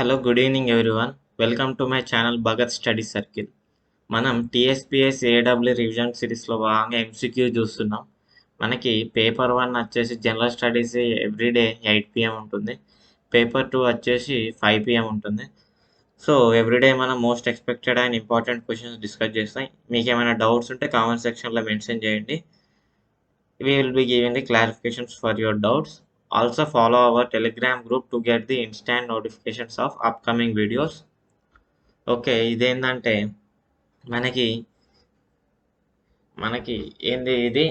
Hello good evening everyone. Welcome to my channel Bhagat study circle. మనం TSPS ఏడబ్ల్యూ revision సిరీస్లో భాగంగా MCQ చూస్తున్నాం. మనకి పేపర్ 1 వచ్చేసి జనరల్ స్టడీస్ ఎవ్రీడే 8 PM ఉంటుంది. పేపర్ 2 వచ్చేసి 5 PM ఉంటుంది. సో ఎవ్రీడే మనం most expected and important questions discuss చేస్తాం. మీకు ఏమైనా డౌట్స్ ఉంటే కామెంట్ సెక్షన్లో మెన్షన్ చేయండి. We will be giving the clarifications for your doubts. Also follow our Telegram group to get the instant notifications of upcoming videos. Okay, ఇదేంటంటే మనకి మనకి ఏంది ఇది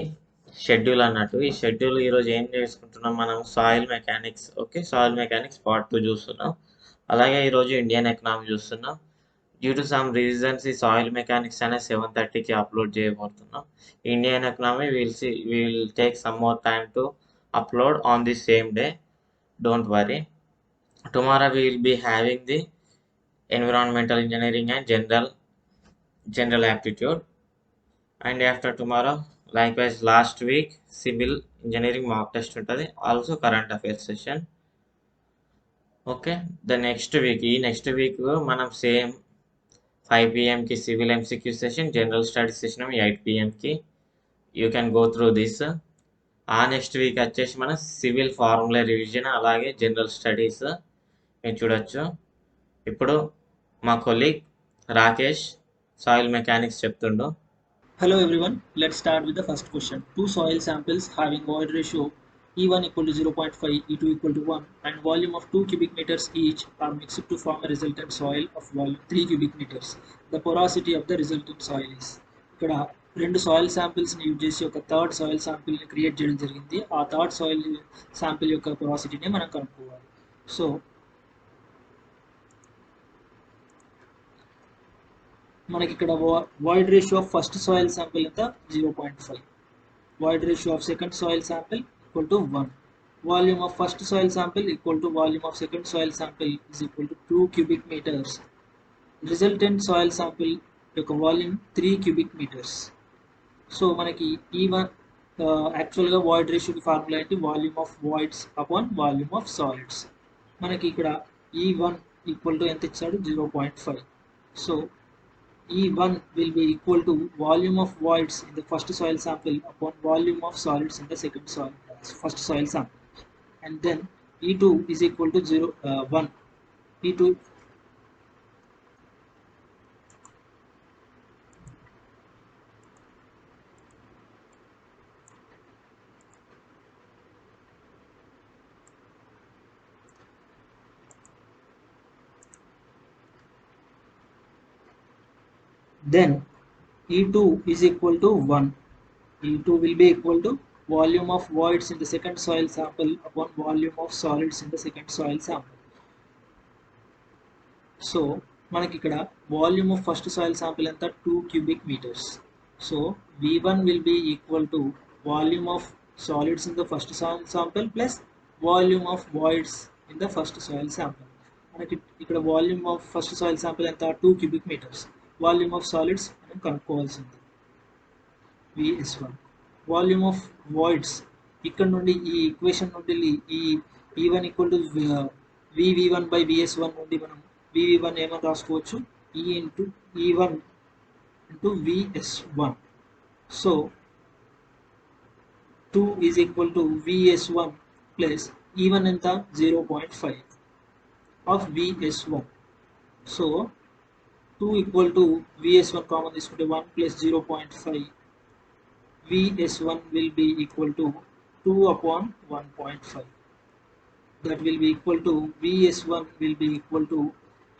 షెడ్యూల్ అన్నట్టు. ఈ షెడ్యూల్ ఈరోజు ఏం చేసుకుంటున్నాం, మనం soil mechanics. Okay, soil mechanics part 2 చూస్తున్నాం. అలాగే ఈరోజు ఇండియన్ ఎకనామీ చూస్తున్నాం. డ్యూ టు సమ్ రీజన్స్ ఈ సాయిల్ మెకానిక్స్ అనేది 7:30కి అప్లోడ్ చేయబోతున్నాం. Indian economy will take some more time to upload on the same day. Don't worry. Tomorrow we will be having the environmental engineering and general aptitude, and after tomorrow likewise last week civil engineering mock test untadi, also current affairs session. Okay, the next week manam same 5 PM ki civil MCQ session, general studies session 8 PM ki. You can go through this. ఆ next week వచ్చేసి మన civil formula revision అలాగే general studies మీరు చూడొచ్చు. ఇప్పుడు మా colleague Rakesh soil mechanics చెప్తుండు. Hello everyone, let's start with the first question. Two soil samples having void ratio E1 equal to 0.5, E2 equal to 1 and volume of 2 cubic meters each are mixed to form a resultant soil of volume 3 cubic meters. The porosity of the resultant soil is. ఇక్కడ రెండు soil శాంపిల్స్ని use చేసి ఒక third soil శాంపిల్ని create చేయడం జరిగింది. ఆ third soil sample యొక్క పొరాసిటీని మనం కనుక్కోవాలి. సో మనకి ఇక్కడ void ratio of first soil sample ఎంత 0.5, void ratio of second soil sample equal to 1, volume of first soil sample equal to volume of second soil sample is equal to 2 cubic meters, resultant soil sample యొక్క volume 3 cubic meters. So మనకి E1 యాక్చువల్గా void ratio కి formula ఏంటి, volume of voids upon volume of solids. మనకి ఇక్కడ E1 equal to ఎంత ఇచ్చాడు 0.5. So E1 will be equal to volume of voids in the first soil sample upon volume of solids in the first soil sample, and then E2 is equal to 1. E2 then E2 is equal to 1. E2 will be equal to volume of voids in the second soil sample upon volume of solids in the second soil sample. So మనకి ఇక్కడ volume of first soil sample ఎంత 2 cubic meters. So V1 will be equal to volume of solids in the first soil sample plus volume of voids in the first soil sample. మనకి ఇక్కడ volume of first soil sample ఎంత 2 cubic meters, volume of solids మనం కనుక్కోవాల్సింది VS1. Volume of voids ఇక్కడ నుండి ఈ equation నుండి ఈ E1 equal to VV1 by VS1 నుండి మనం VV1 ఏమని రాసుకోవచ్చు, E1 into VS1. So 2 is equal to VS1 plus E1 ఎంత 0.5 of VS1. So 2 equal to VS1 common తీసుకుంటే 1 plus 0.5, VS1 will be equal to 2 upon 1.5. That will be equal to VS1 will be equal to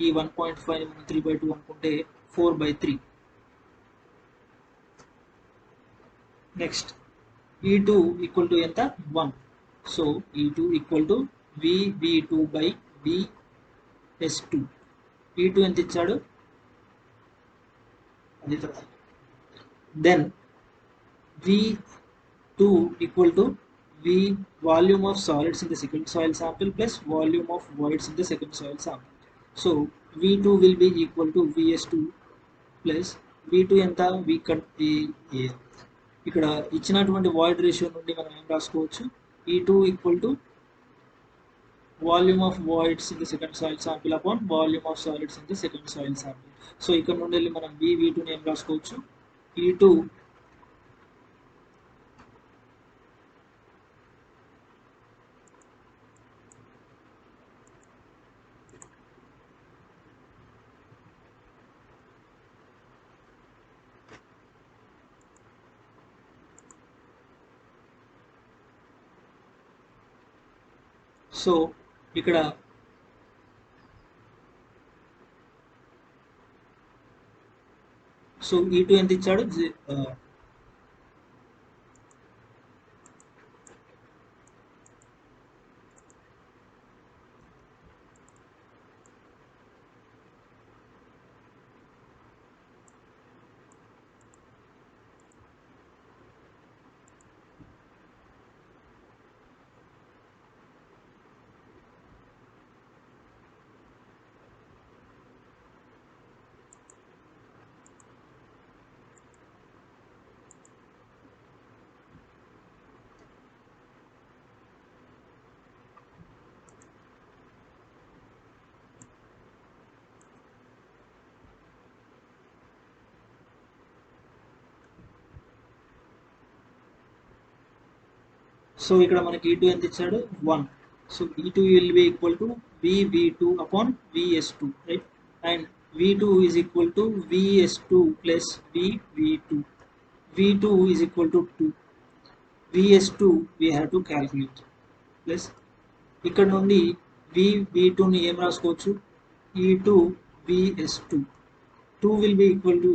ఈ 1.5 3/2 అనుకుంటే 4/3. Next E2 equal to ఎంత 1. So E2 equal to VV2 by VS2. E2 ఎంత ఇచ్చాడు అది. Then V2 equal to V volume of solids in the second soil sample plus volume of voids in the second soil sample. So V2 will be equal to VS2 plus V2 ఎంత ఇక్కడ ఇచ్చినటువంటి void ratio నుండి మనం ఏం రాసుకోవచ్చు, E2 equal to volume of voids in the second soil sample upon volume of solids in the second soil sample. So ఇక్కడ నుండి వెళ్ళి మనం V2 ని ఏం రాసుకోవచ్చు, E2 సో ఇక్కడ సో E2 ఎంత ఇచ్చాడు, సో ఇక్కడ మనకి E2 ఎంత ఇచ్చాడు 1. So E2 will be equal to VV2 upon VS2, right? And V2 is equal to VS2 plus VV2. V2 is equal to 2. VS2 we have to calculate. Plus ఇక్కడ నుండి V2 ని ఏం రాసుకోవచ్చు, E2 VS2. 2 will be equal to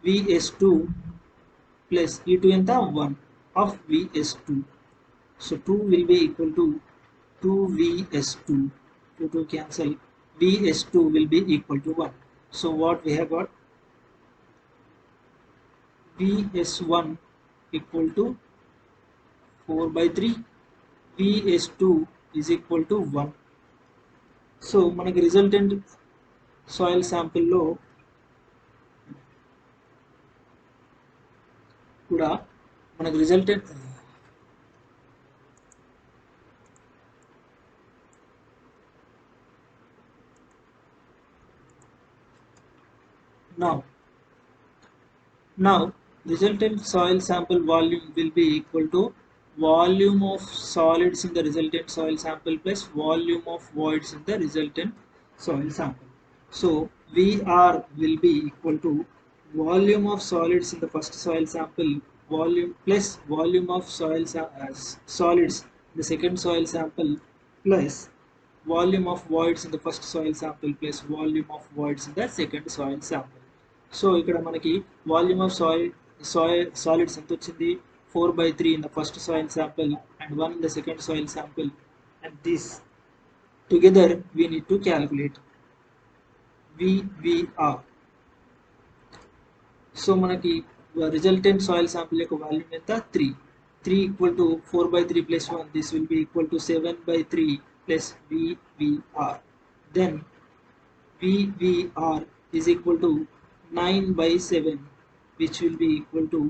VS2 plus E2 ఎంత 1 of VS2. So 2 will be equal to 2VS2. 2 cancel. VS2 will be equal to 1. So what we have got? VS1 equal to 4 by 3. VS2 is equal to 1. So మనకి resultant soil sample లో కూడా మనకి resultant Now resultant soil sample volume will be equal to volume of solids in the resultant soil sample plus volume of voids in the resultant soil sample. So VR will be equal to volume of solids in the first soil sample volume plus volume of solids in the second soil sample plus volume of voids in the first soil sample plus volume of voids in the second soil sample. So ఇక్కడ మనకి volume of solids ఎంత వచ్చింది, 4/3 in the first soil sample and 1 in the second soil sample, and this together we need to calculate VVR. So మనకి resultant soil sample యొక్క volume ఎంత 3 equal to 4/3 plus 1, this will be equal to 7/3 plus VVR. Then VVR is equal to 9/7, which will be equal to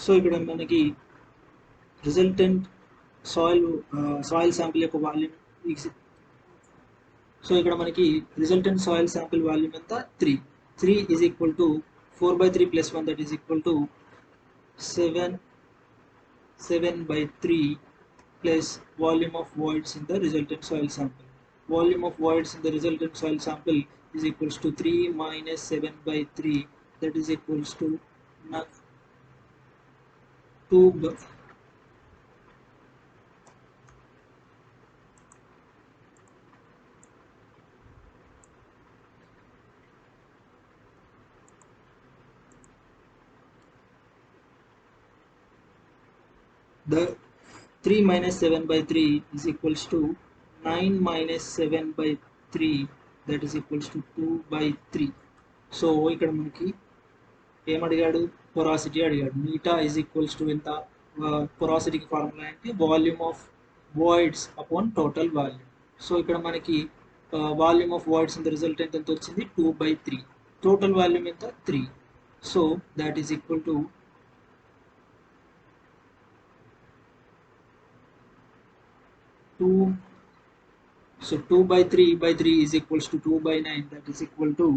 so ఇక్కడ మనకి resultant soil sample యొక్క volume. So ఇక్కడ మనకి resultant soil sample volume ఎంత 3 is equal to 4/3 + 1 that is equal to 7/3 plus volume of voids in the resultant soil sample. Volume of voids in the resultant soil sample is equals to 3 minus 7/3, that is equals to 2. The 3 minus 7/3 is equals to 9 minus 7/3, that is equals to 2/3. So ఇక్కడ మనకి ఏం అడిగాడు, పొరాసిటీ అడిగాడు. Meetha is equals to ఎంత, పొరాసిటీకి formula అంటే volume of voids upon total volume. So ఇక్కడ మనకి volume of voids in the resultant ఎంత వచ్చింది 2/3, టోటల్ వాల్యూమ్ ఎంత 3. So that is equal to 2. So 2/3 is equals to 2/9, that is equal to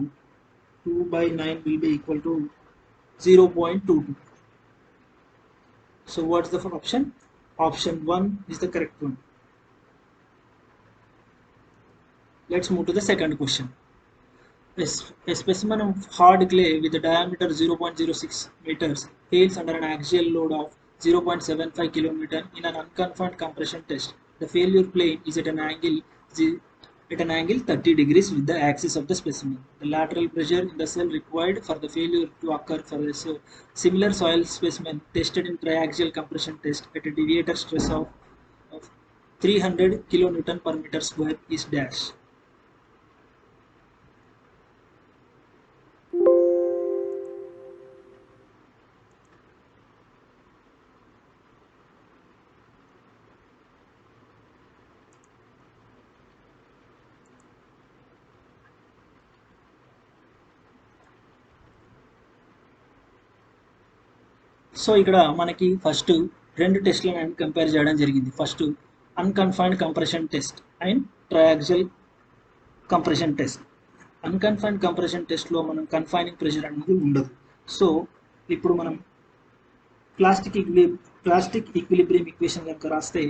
2/9 will be equal to 0.22. So what's the option? Option 1 is the correct one. Let's move to the second question. A specimen of hard clay with a diameter 0.06 meters fails under an axial load of 0.75 kN in an unconfined compression test. The failure plane is at an angle 30 degrees with the axis of the specimen. The lateral pressure in the cell required for the failure to occur for a similar soil specimen tested in triaxial compression test at a deviator stress of 300 kN per meter square is dash. So ఇక్కడ మనకి first రెండు టెస్ట్లను compare చేయడం జరిగింది. First unconfined compression test and triaxial compression test. Unconfined compression టెస్ట్లో మనం confining pressure అనేది ఉండదు. సో ఇప్పుడు మనం ప్లాస్టిక్ ఈక్విలిబ్రియం ఈక్వేషన్ కనుక రాస్తే,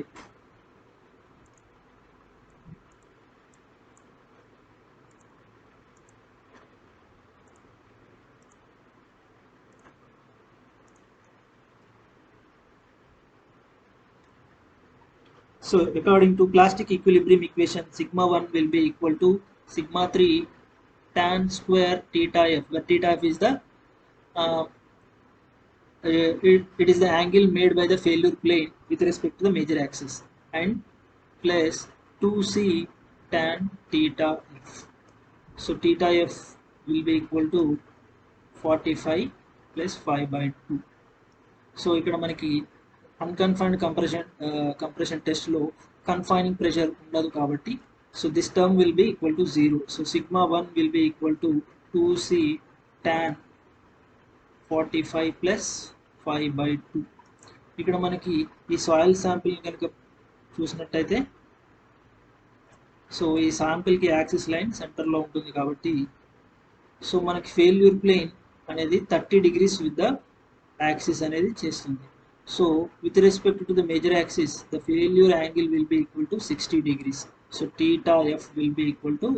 so according to plastic equilibrium equation, sigma 1 will be equal to sigma 3 tan square theta f, where theta f is the it is the angle made by the failure plane with respect to the major axis, and plus 2c tan theta f. So theta f will be equal to 45 plus 5/2. So ఇక్కడ మనకి అన్కన్ఫైన్డ్ compression టెస్ట్లో confining pressure ఉండదు కాబట్టి, so this term will be equal to 0. So sigma 1 will be equal to 2c tan 45 plus 5/2. ఇక్కడ మనకి ఈ soil sample కనుక చూసినట్టయితే, సో ఈ శాంపిల్కి యాక్సిస్ లైన్ సెంటర్లో ఉంటుంది కాబట్టి, సో మనకి ఫెయిల్యూర్ ప్లేన్ అనేది 30 degrees విత్ ద యాక్సిస్ అనేది చేస్తుంది. So with respect to the major axis, the failure angle will be equal to 60 degrees. So theta f will be equal to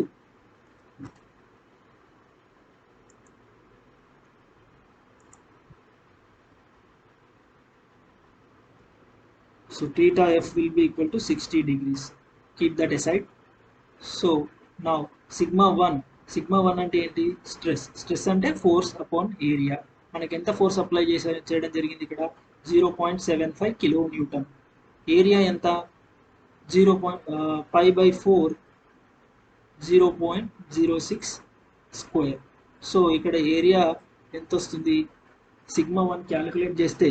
theta f will be equal to 60 degrees. Keep that aside. So now sigma 1 అంటే ఏంటి, stress అంటే force upon area. మనకి ఎంత force apply చేయడం జరిగింది ఇక్కడ 0.75 kN. Area ఎంత 0.5/4 0.06 square. So ఇక్కడ ఏరియా ఎంత వస్తుంది, సిగ్మా 1 క్యాలిక్యులేట్ చేస్తే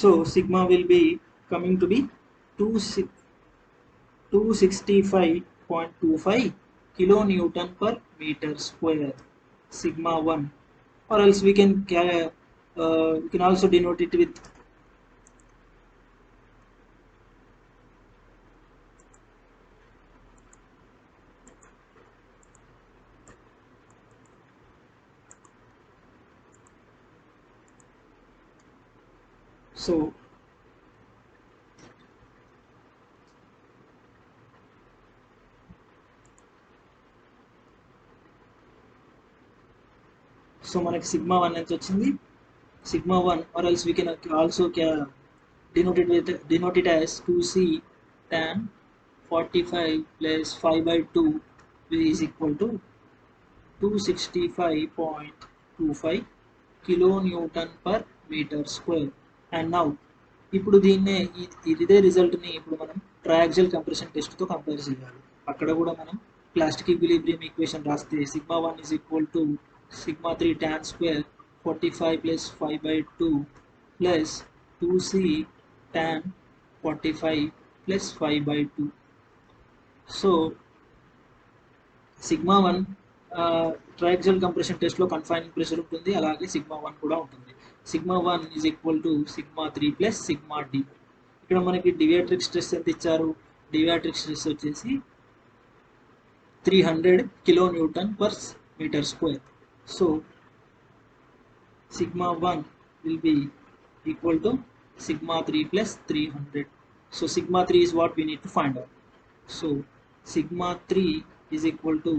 So sigma will be coming to be 265.25 kilonewton per meter square, sigma 1, or else we can also denote it with so so మనకి sigma 1 ఎంత వచ్చింది, sigma 1, or else we can also denote it as 2c tan 45 plus 5 by 2 is equal to 265.25 kilonewton per meter square. And now ఇప్పుడు దీన్నే ఇదే రిజల్ట్ని ఇప్పుడు మనం ట్రయాక్సియల్ compression టెస్ట్తో compare చేయాలి. అక్కడ కూడా మనం ప్లాస్టిక్ ఈక్విలిబ్రియం ఈక్వేషన్ రాస్తే sigma 1 is equal to sigma 3 tan square 45 plus 5 by 2 plus 2c tan 45 plus 5 by 2. So sigma 1 triaxial compression టెస్ట్లో కన్ఫైనింగ్ ప్రెషర్ ఉంటుంది, అలాగే సిగ్మా 1 కూడా ఉంటుంది. Sigma 1 is equal to sigma 3 plus sigma D. ఇక్కడ మనకి డివియాట్రిక్ stress ఎంత ఇచ్చారు, డివియాట్రిక్ స్ట్రెస్ వచ్చేసి 300 kilonewton per meter square. So sigma 1 will be equal to sigma 3 plus 300. So sigma 3 is what we need to find out. So sigma 3 is equal to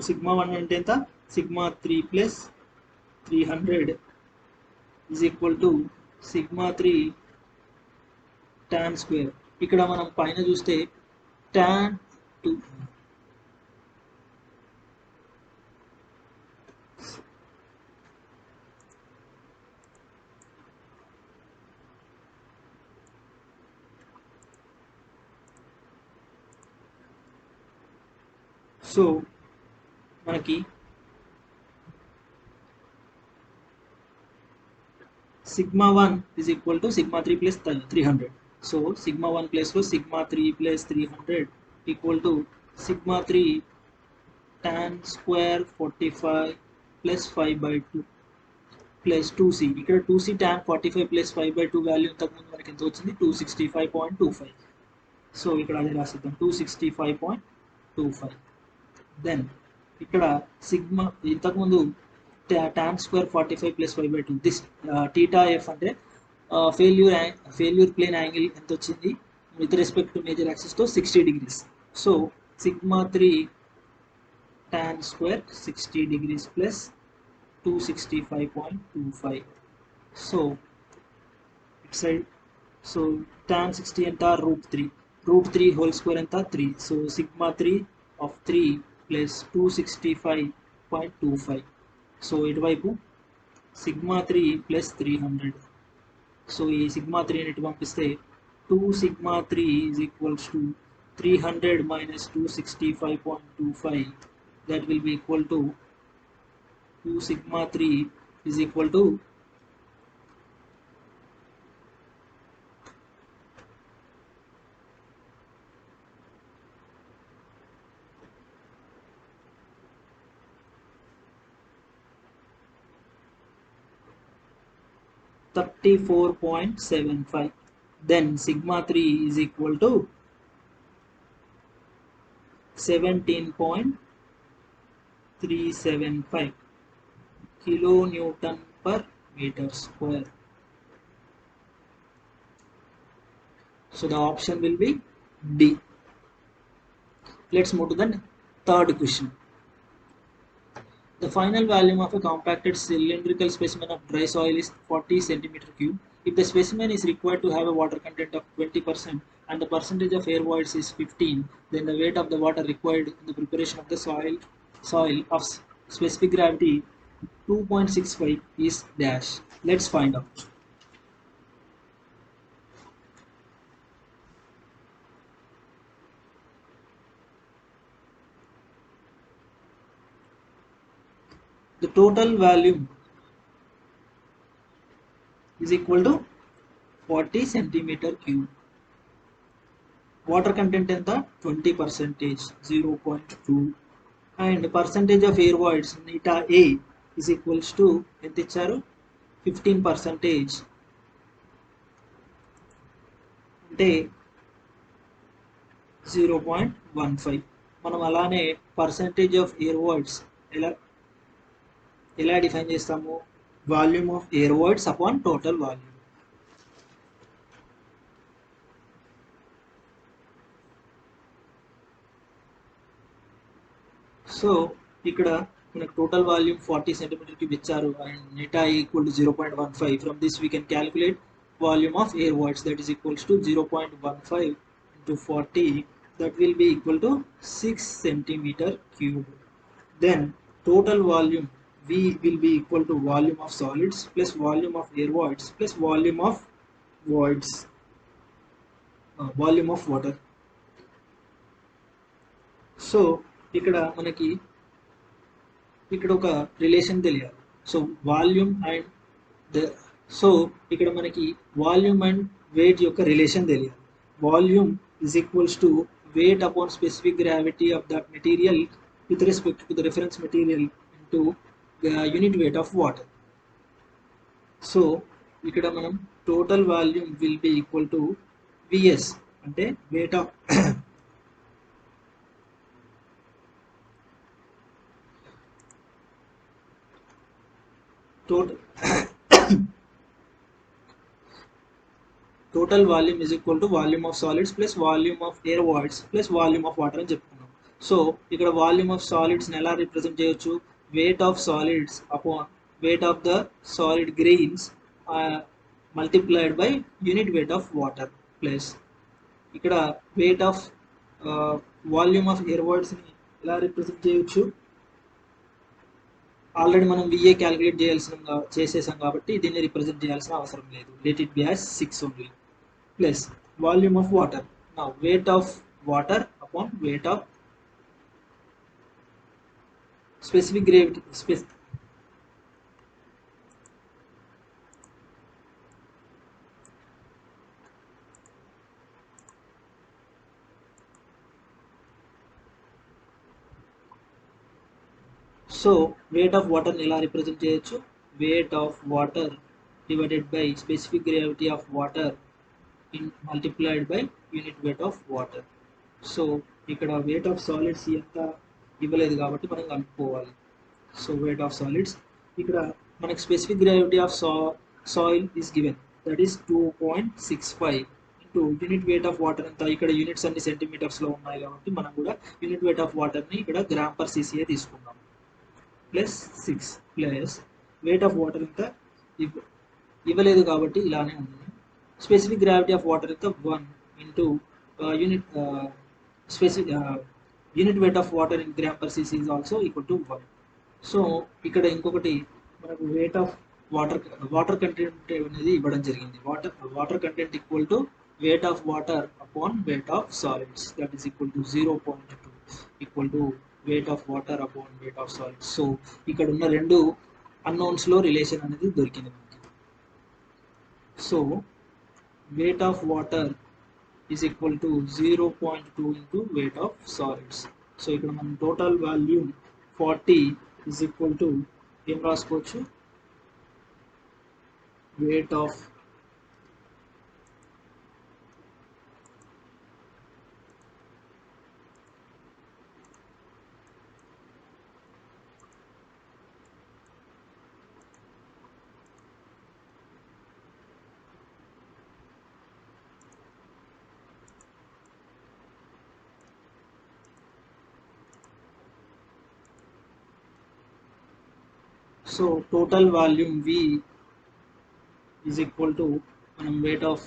sigma 1 అంటే ఎంత, sigma 3 plus 300 is equal to sigma 3 tan square. ఇక్కడ మనం పైన చూస్తే tan 2 so మనకి sigma 1 is equal to sigma 3 plus 300. So sigma 1 place లో sigma 3 plus 300 equal to sigma 3 tan square 45 plus 5 by 2 plus 2c. ఇక్కడ 2c tan 45 plus 5 by 2 value ఇంతకుముందు మనకి ఎంత వచ్చింది, 265.25. సో ఇక్కడ అదే రాసిద్దాం, 265.25. దెన్ ఇక్కడ సిగ్మా ఇంతకుముందు tan square 45 plus 5 by 2, this theta f అంటే ఫెయిల్యూర్ ప్లేన్ యాంగిల్ ఎంత వచ్చింది with respect to major axis తో 60 degrees. So sigma 3 tan square 60 degrees plus 265.25. So it side so tan 60 ఎంత, root 3 whole square ఎంత 3. So sigma 3 of 3 plus 265.25. So ఇటువైపు sigma 3 plus 300. So ఈ sigma 3 ని ఇటు పంపిస్తే 2 sigma 3 is equals to 300 minus 265.25. that will be equal to 2 sigma 3 is equal to 34.75. then sigma 3 is equal to 17.375 kilonewton per meter square. So the option will be D. Let's move to the third question. The final volume of a compacted cylindrical specimen of dry soil is 40 cm3. If the specimen is required to have a water content of 20% and the percentage of air voids is 15, then the weight of the water required in the preparation of the soil of specific gravity 2.65 is dash. Let's find out. the total volume is equal to 40 centimeter cube. Water content ఎంత 20%, 0.2, and percentage of air voids neta A is equals to ఎంత ఇచ్చారు 15%, అంటే 0.15. మనం అలానే percentage of air voids ఎలా define చేస్తాము, volume of air voids upon total volume. So ఇక్కడ మనకు టోటల్ వాల్యూమ్ 40 సెంటీమీటర్ క్యూబ్ ఇచ్చారు అండ్ నెటా equal to 0.15. From this we can calculate volume of air voids, that is equals to 0.15 into 40, that will be equal to 6 centimeter cube. Then total volume V will be equal to volume of solids plus volume of air voids plus volume of voids, volume of water. So ఇక్కడ మనకి ఇక్కడ ఒక relation తెలియాలి. So volume and so ఇక్కడ మనకి volume and wait యొక్క relation తెలియాలి. Volume is equals to weight upon specific gravity of that material with respect to the reference material into the unit weight of water. So ఇక్కడ మనం total volume will be equal to Vs, అంటే weight of total volume is equal to volume of solids plus volume of air voids plus volume of water అని చెప్పుకున్నాం. So ఇక్కడ volume of solids ని ఎలా represent చేయొచ్చు, weight of solids upon weight of the solid grains multiplied by unit weight of water plus ఇక్కడ weight of volume of air voids ని ఎలా represent చేయొచ్చు, ఆల్రెడీ మనం VA క్యాలిక్యులేట్ చేసేసాం కాబట్టి దీన్ని రిప్రజెంట్ చేయాల్సిన అవసరం లేదు, let it be as 6 only, plus volume of water. Now weight of water upon weight of specific gravity so weight of water ని ఎలా రిప్రజెంట్ చేయొచ్చు, weight of water divided by specific gravity of water in multiplied by unit weight of water. So ఇక్కడ weight of solids ఎంత ఇవ్వలేదు కాబట్టి మనం కనుక్కోవాలి. So weight of solids ఇక్కడ మనకి specific gravity of soil is given, that is 2.65 into unit weight of water ఎంత, ఇక్కడ యూనిట్స్ అన్ని సెంటీమీటర్స్ లో ఉన్నాయి కాబట్టి మనం కూడా యూనిట్ weight of water ని ఇక్కడ గ్రామ్ పర్ cca తీసుకుందాం, plus 6 plus weight of water ఎంత ఇవ్వలేదు కాబట్టి ఇలానే ఉంది. స్పెసిఫిక్ గ్రావిటీ ఆఫ్ వాటర్ ఎంత 1 into unit weight of water in gram per cc is also equal to 1. So ఇక్కడ ఇంకొకటి మనకు weight of వాటర్ కంటెంట్ అనేది ఇవ్వడం జరిగింది. Water content equal to weight of water upon weight of solids, that is equal to 0.2 equal to weight of water upon weight of solids. So ఇక్కడ ఉన్న రెండు unknowns లో రిలేషన్ అనేది దొరికింది మనకి. So weight of water is equal to 0.2 into weight of solids. So ఇక్కడ మనం total volume 40 is equal to ఏం రాసుకోవచ్చు, weight of so total volume V is equal to మనం weight of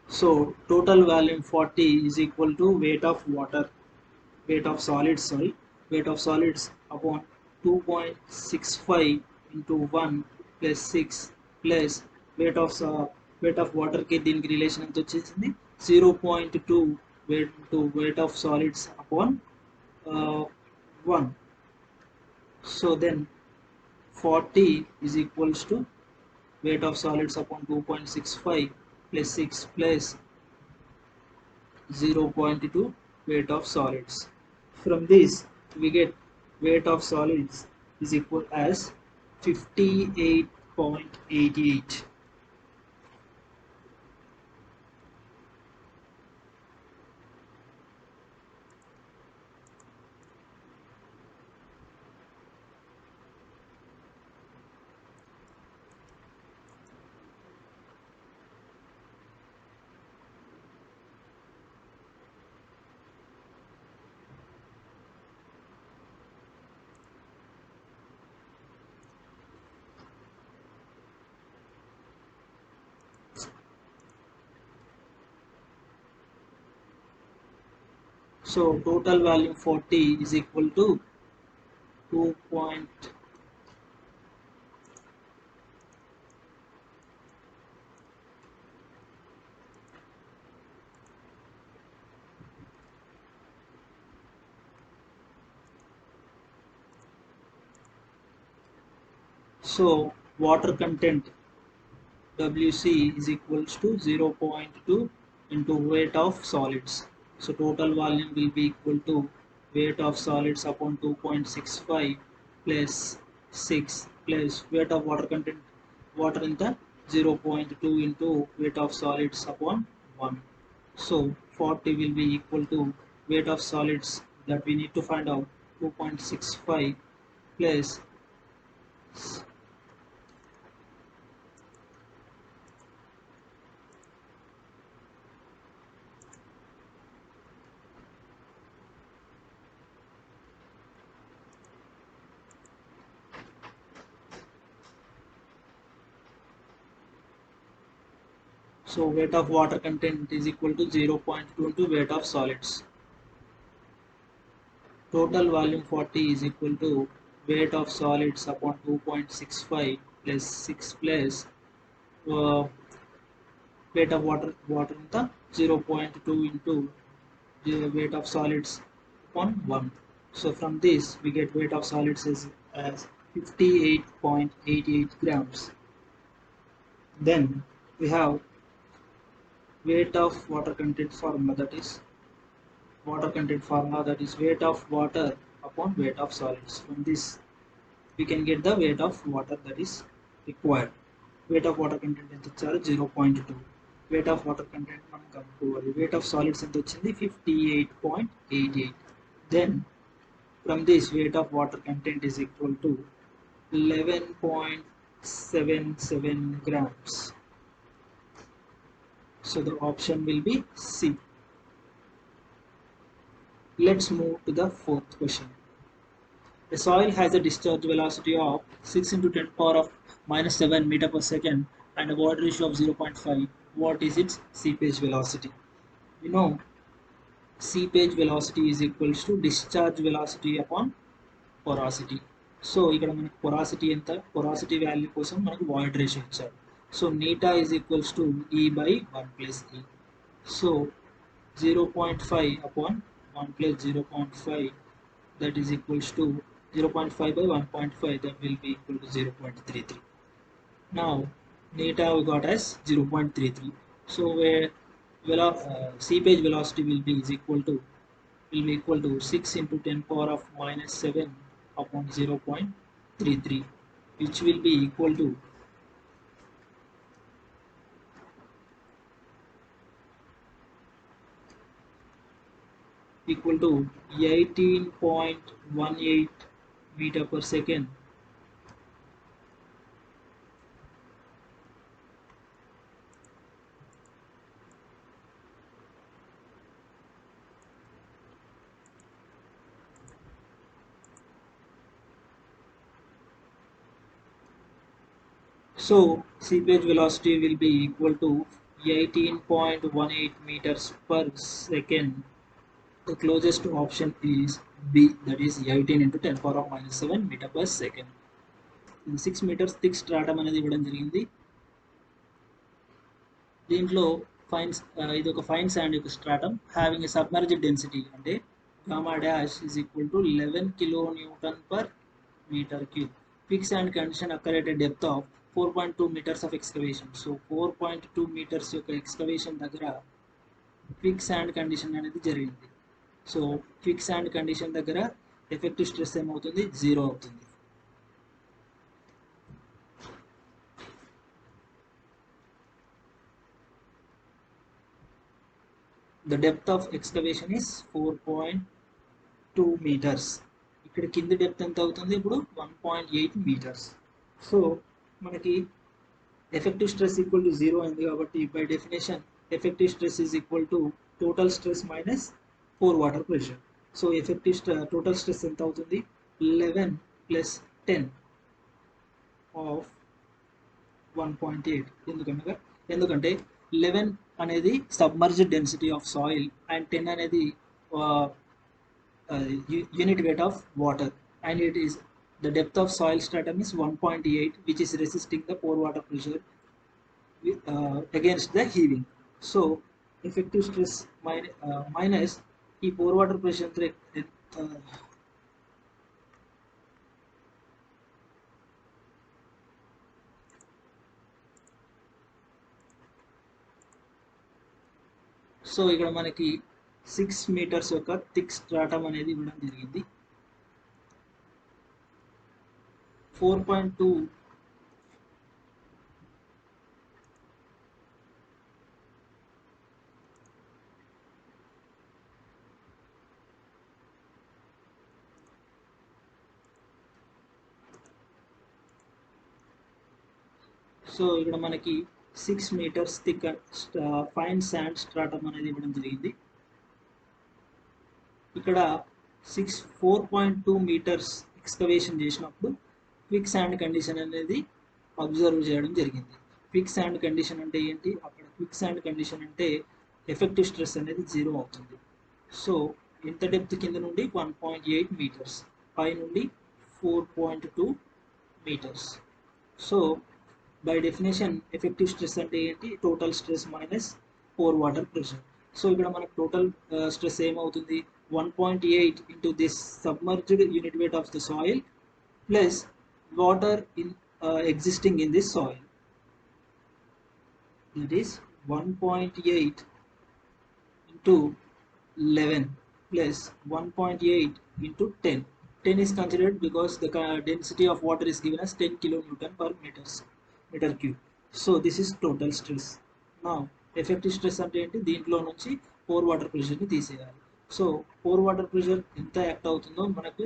so total volume 40 is equal to weight of solids upon 2.65 into 1 plus 6 plus weight of weight of water కి దీనికి relation ఎంత వచ్చేసింది 0.2 weight of solids upon 1. So then 40 is equals to weight of solids upon 2.65 plus 6 plus 0.2 weight of solids. From this we get weight of solids is equal as 58.88. So total volume 40 is equal to 2. So water content WC is equals to 0.2 into weight of solids. So total volume will be equal to weight of solids upon 2.65 plus 6 plus weight of water content water in the 0.2 into weight of solids upon 1. So 40 will be equal to weight of solids that we need to find out 2.65 plus so weight of water content is equal to 0.2 into weight of solids. Total volume 40 is equal to weight of solids upon 2.65 plus 6 plus weight of water in the 0.2 into the weight of solids upon 1. So from this we get weight of solids as 58.88 grams. Then we have weight of water content formula, that is weight of water upon weight of solids. From this we can get the weight of water that is required. Weight of water content ఎంత ఇచ్చారు 0.2. weight of water content మనం కనుక్కోవాలి. weight of solids ఎంత వచ్చింది 58.88. then from this weight of water content is equal to 11.77 grams. So the option will be C. Let's move to the fourth question. A soil has a discharge velocity of 6 into 10 power of minus 7 meter per second and a void ratio of 0.5. What is its seepage velocity? You know, seepage velocity is equals to discharge velocity upon porosity. So ఇక్కడ మనకి porosity ఎంత, porosity value కోసం మనకి void ratio ఇచ్చారు. So neta is equals to E by 1 plus E. So 0.5 upon 1 plus 0.5, that is equals to 0.5 by 1.5, that will be equal to 0.33. Now neta we got as 0.33. So where seepage velocity will be equal to 6 into 10 power of minus 7 upon 0.33, which will be equal to 18.18 meter per second. So seepage velocity will be equal to 18.18 meters per second. The closest option is B, that is 18 into 10 power of minus 7 meter per second. 6 meters thick stratum అనేది ఇవ్వడం జరిగింది. దీంట్లో ఇది ఒక fine sand యొక్క stratum having a submerged density అంటే gamma dash is equal to 11 kilo newton per metre cube. Quick sand condition occur at a depth of 4.2 meters of excavation. So 4.2 meters యొక్క excavation దగ్గర quick sand condition అనేది జరిగింది. So quick sand condition దగ్గర effective stress ఏమవుతుంది, 0 అవుతుంది. The depth of excavation is 4.2 meters. ఇక్కడ కింది depth ఎంత అవుతుంది ఇప్పుడు 1.8 మీటర్స్. సో మనకి ఎఫెక్టివ్ స్ట్రెస్ ఈక్వల్ టు 0 అయింది కాబట్టి by definition effective stress is equal to total stress minus pore water pressure. So total stress ఎంత అవుతుంది, 11 ప్లస్ 10 ఆఫ్ 1.8. ఎందుకంటే 11 అనేది submerged density of soil and 10 అనేది unit weight of water, and it is the depth of soil stratum is 1.8, which is resisting the pore water pressure against the heaving. So effective stress minus ఈ pore water pressure so ఇక్కడ మనకి 6 metres యొక్క thick స్ట్రాటం అనేది ఇవ్వడం జరిగింది. 4.2 so ఇక్కడ మనకి 6 metres thick fine sand స్ట్రాటం అనేది ఇవ్వడం జరిగింది. ఇక్కడ 4.2 మీటర్స్ ఎక్స్కవేషన్ చేసినప్పుడు క్విక్ శాండ్ కండిషన్ అనేది అబ్జర్వ్ చేయడం జరిగింది. క్విక్ శాండ్ కండిషన్ అంటే ఏంటి, అక్కడ క్విక్ శాండ్ కండిషన్ అంటే ఎఫెక్టివ్ స్ట్రెస్ అనేది 0 అవుతుంది. సో ఎంత డెప్త్ కింద నుండి 1.8 మీటర్స్, పై నుండి 4.2 metres. So by definition effective stress అంటే ఏంటి, total stress minus pore water pressure. So ఇక్కడ మనకు టోటల్ స్ట్రెస్ ఏమవుతుంది, 1.8 into this submerged unit weight of the soil plus water existing in this soil, that is 1.8 into 11 plus 1.8 into 10. 10 is considered because the density of water is given as 10 kilonewton per meter cube. So this is total stress. Now effective stress అంటే ఏంటి, దీంట్లో నుంచి pour water ప్రెషర్ని తీసేయాలి. So pour water pressure ఎంత act అవుతుందో మనకు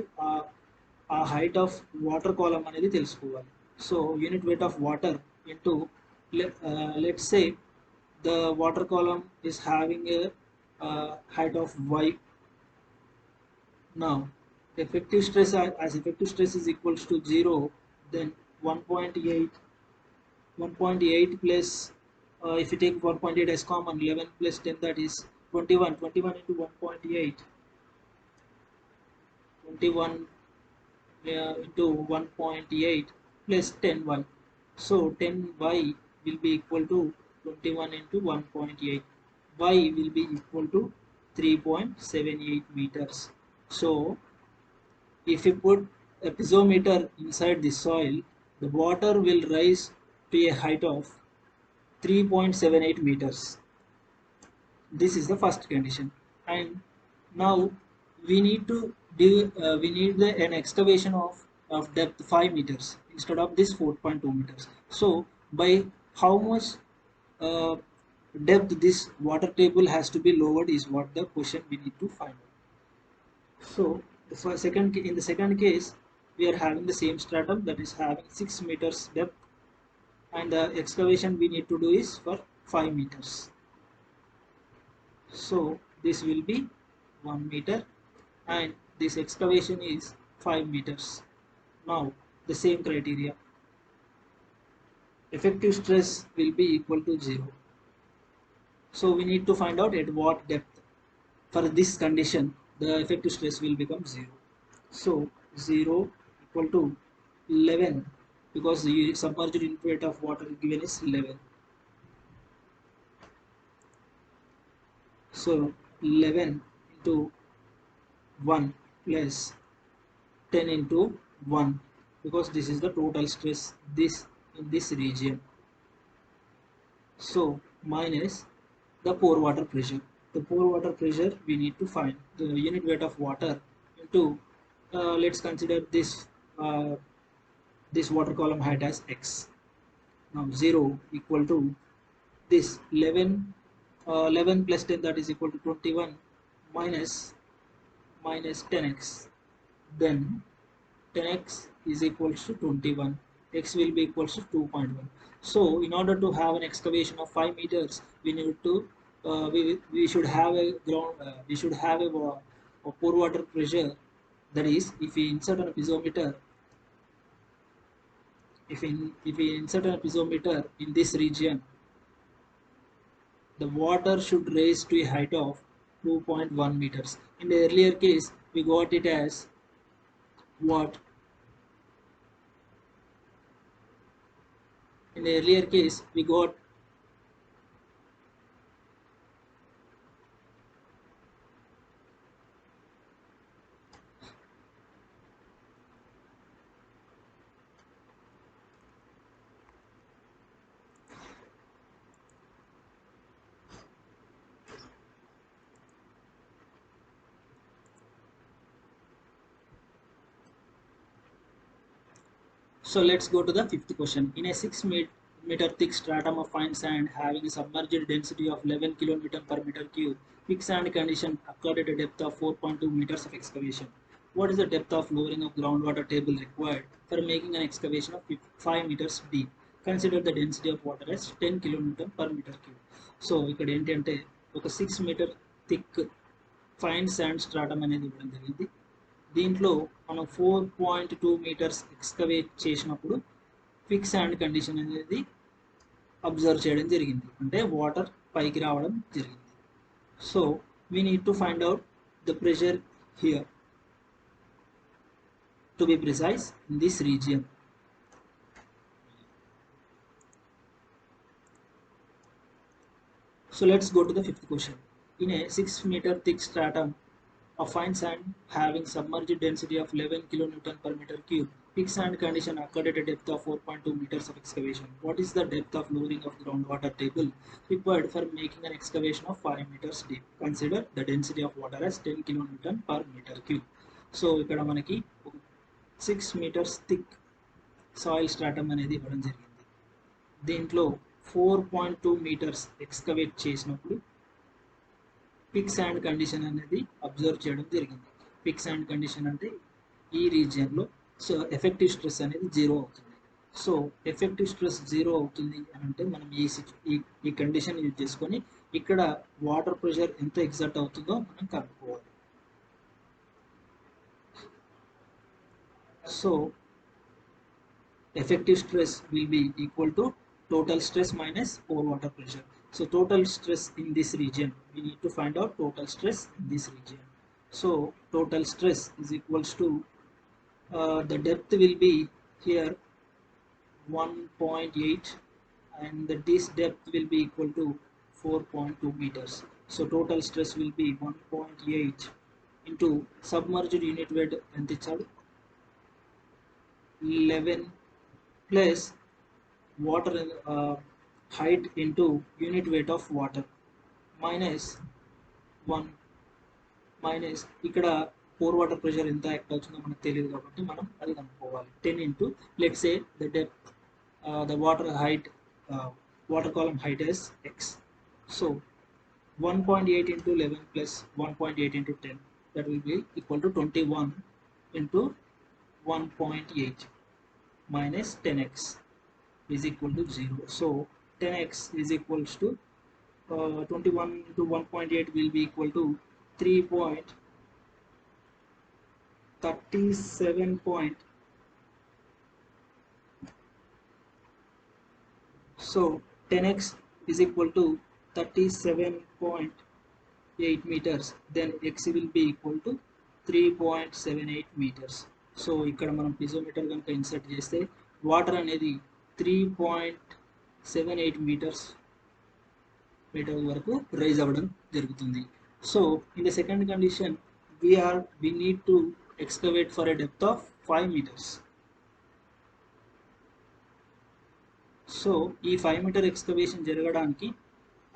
ఆ height of water column అనేది తెలుసుకోవాలి. So unit weight of water into let's say the water column is having a height of y. Now effective stress, as effective stress is equals to 0, then 1.8 plus if you take 1.8 as common, 11 plus 10, that is 21 into 1.8, 21 into 1.8 plus 10y. So 10y will be equal to 21 into 1.8. Y will be equal to 3.78 meters. So if you put a piezometer inside the soil, the water will rise to a height of 3.78 meters. This is the first condition, and now we need to do an excavation of depth 5 meters instead of this 4.2 meters. So by how much depth this water table has to be lowered is what the question we need to find out. So in the second case we are having the same stratum that is having 6 meters depth, and the excavation we need to do is for 5 meters. So this will be 1 meter and this excavation is 5 meters. Now the same criteria, effective stress will be equal to 0. So we need to find out at what depth. For this condition the effective stress will become 0. So 0 equal to 11, because the submerged unit weight of water given is 11. So 11 into 1 plus 10 into 1, because this is the total stress this in this region. So minus the pore water pressure. The pore water pressure we need to find the unit weight of water into let's consider this water column height as x. Now 0 equal to this 11 plus 10, that is equal to 21, minus 10x. Then 10x is equals to 21. X will be equals to 2.1. So in order to have an excavation of 5 meters, we need to we should have a ground we should have a pore water pressure. That is, if we insert a piezometer, if we insert a piezometer in this region, the water should raise to a height of 2.1 meters. In the earlier case, we got it as what? In the earlier case, we got So let's go to the fifth question. In a 6 meter thick stratum of fine sand having a submerged density of 11 kN per meter cube, thick sand condition occurred at a depth of 4.2 meters of excavation. What is the depth of lowering of groundwater table required for making an excavation of 5 meters deep? Consider the density of water as 10 kN per meter cube. So ఇక్కడ ఏంటి అంటే ఒక 6 metre thick fine sand stratum అనేది ఇవ్వడం జరిగింది. దీంట్లో మనం 4.2 metres excavate చేసినప్పుడు ఫిక్స్ శాండ్ కండిషన్ అనేది అబ్జర్వ్ చేయడం జరిగింది, అంటే వాటర్ పైకి రావడం జరిగింది. So we need to find out the pressure here, to be precise in this region. So let's go to the fifth question. In a 6 meter thick stratum of fine sand having submerged density of 11 kN per meter cube, thick sand condition occurred at a depth of 4.2 meters of excavation. What is the depth of lowering of groundwater table required for making an excavation of 5 meters deep? Consider the density of water as 10 kN per meter cube. So ఇక్కడ మనకి 6 meters thick soil stratum అనేది ఇవ్వడం జరిగింది. దీంట్లో 4.2 metres excavate చేసినప్పుడు pick sand condition అనేది observe చేయడం జరిగింది. పిక్ శాండ్ కండిషన్ అంటే ఈ రీజియన్లో సో ఎఫెక్టివ్ స్ట్రెస్ అనేది 0 అవుతుంది. సో ఎఫెక్టివ్ స్ట్రెస్ 0 అవుతుంది అని అంటే మనం ఈ కండిషన్ యూజ్ చేసుకొని ఇక్కడ వాటర్ ప్రెషర్ ఎంత ఎగ్జర్ట్ అవుతుందో మనం కనుక్కోవాలి. So effective stress will be equal to total stress minus pore water pressure. So total stress in this region, we need to find out total stress in this region. So total stress is equals to the depth will be here 1.8 and this depth will be equal to 4.2 meters. So total stress will be 1.8 into submerged unit weight ఎంత ఇచ్చాడు 11 plus water height into unit weight of water minus 1 minus ఇక్కడ pour water pressure ఎంత act అవుతుందో మనకు తెలియదు కాబట్టి మనం అది కనుక్కోవాలి. 10 into let's say the depth the water height water column height is x. So 1.8 into 11 plus 1.8 into 10, that will be equal to 21 into 1.8 minus 10x is equal to 0. So 10x is equals to 21 into 1.8 will be equal to 3.37. So 10x is equal to 37.8 meters, then x will be equal to 3.78 meters. So ఇక్కడ మనం piezometer కనుక insert చేస్తే water అనేది 3.78 metres metre వరకు rise అవ్వడం జరుగుతుంది. So in the second condition we need to excavate for a depth of 5 meters. So ఈ 5 metre excavation జరగడానికి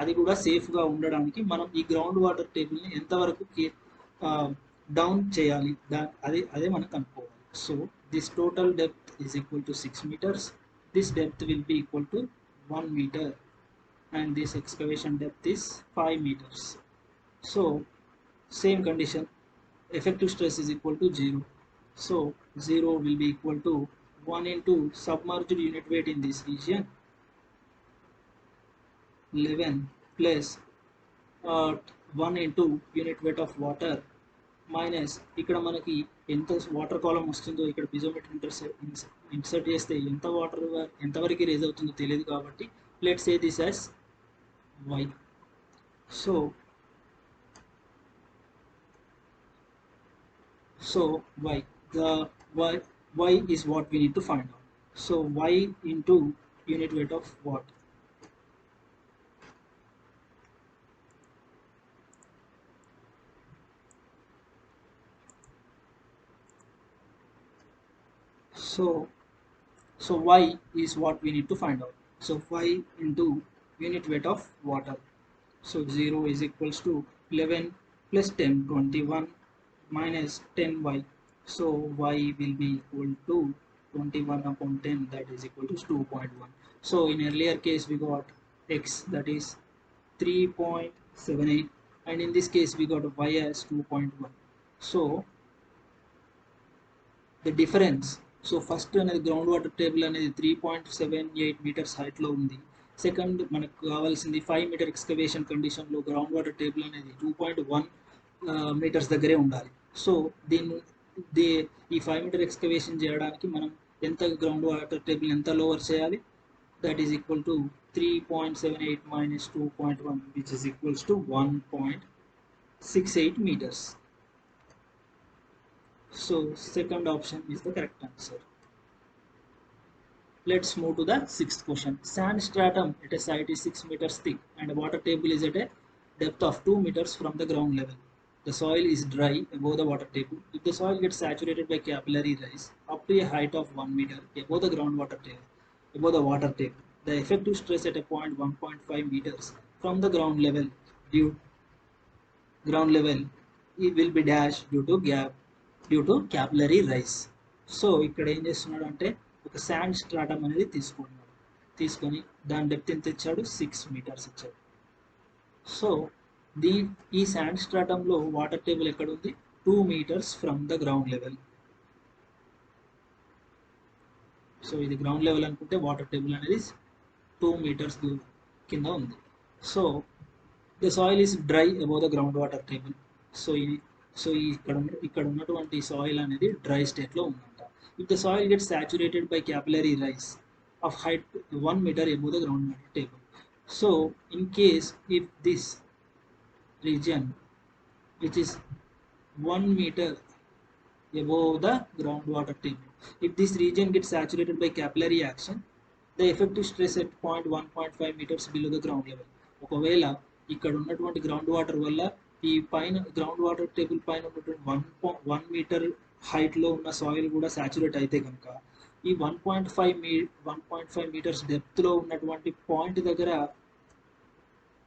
అది కూడా సేఫ్గా ఉండడానికి మనం ఈ గ్రౌండ్ వాటర్ టేబుల్ని ఎంతవరకు డౌన్ చేయాలి అదే మనం కనుక్కోవాలి. So this total depth is equal to 6 meters. This depth will be equal to 1 meter and this excavation depth is 5 meters. So same condition, effective stress is equal to 0. So 0 will be equal to 1 into submerged unit weight in this region 11 plus 1 into unit weight of water minus ఇక్కడ మనకి ఎంత water కాలం వస్తుందో ఇక్కడ piezometer insert చేస్తే ఎంతవరకు raise అవుతుందో తెలియదు కాబట్టి let's say this as y. So y, the y is what we need to find out. So y into unit weight of what? So y is what we need to find out. So y into unit weight of water. So 0 is equals to 11 plus 10, 21 minus 10y. So y will be equal to 21 upon 10, that is equal to 2.1. So in earlier case we got x, that is 3.78, and in this case we got y as 2.1. So the difference, so first అనేది ground water table అనేది 3.78 meters height లో ఉంది. Second మనకు కావాల్సింది 5 metre excavation condition లో ground water table అనేది 2.1 meters దగ్గరే ఉండాలి. సో ఈ 5 మీటర్ ఎక్స్కవేషన్ చేయడానికి మనం ఎంత గ్రౌండ్ వాటర్ టేబుల్ ఎంత లోవర్ చేయాలి? That is equal to 3.78 minus 2.1, which is equals to 1.68 meters. So second option is the correct answer. Let's move to the sixth question. Sand stratum at a site is 6 meters thick and water table is at a depth of 2 meters from the ground level. The soil is dry above the water table. If the soil gets saturated by capillary rise up to a height of 1 meter above the water table, the effective stress at a point 1.5 meters from the ground level it will be dash due to capillary rise. So ఇక్కడ ఏం చేస్తున్నాడు అంటే ఒక sand stratum అనేది తీసుకొని దాని depth ఎంత ఇచ్చాడు? 6 meters ఇచ్చాడు. సో ఈ శాండ్ స్ట్రాటంలో వాటర్ టేబుల్ ఎక్కడ ఉంది? 2 meters from the ground level. So ఇది గ్రౌండ్ లెవెల్ అనుకుంటే వాటర్ టేబుల్ అనేది 2 meters కింద ఉంది. So the soil is dry above the ground water table. So ఇక్కడ ఉన్నటువంటి సాయిల్ అనేది డ్రై స్టేట్లో ఉందంట. If the soil gets saturated by capillary rise of height 1 meter above the groundwater table. So in case if this region which is 1 meter above the groundwater table, if this region gets saturated by capillary action, the effective stress at point 1.5 meters below the ground level. ఒకవేళ ఇక్కడ ఉన్నటువంటి ground water వల్ల ఈ పైన ground water table పైన ఉన్నటువంటి 1 meter height లో ఉన్న సాయిల్ కూడా సాచురేట్ అయితే కనుక ఈ 1.5 meters డెప్త్ లో ఉన్నటువంటి పాయింట్ దగ్గర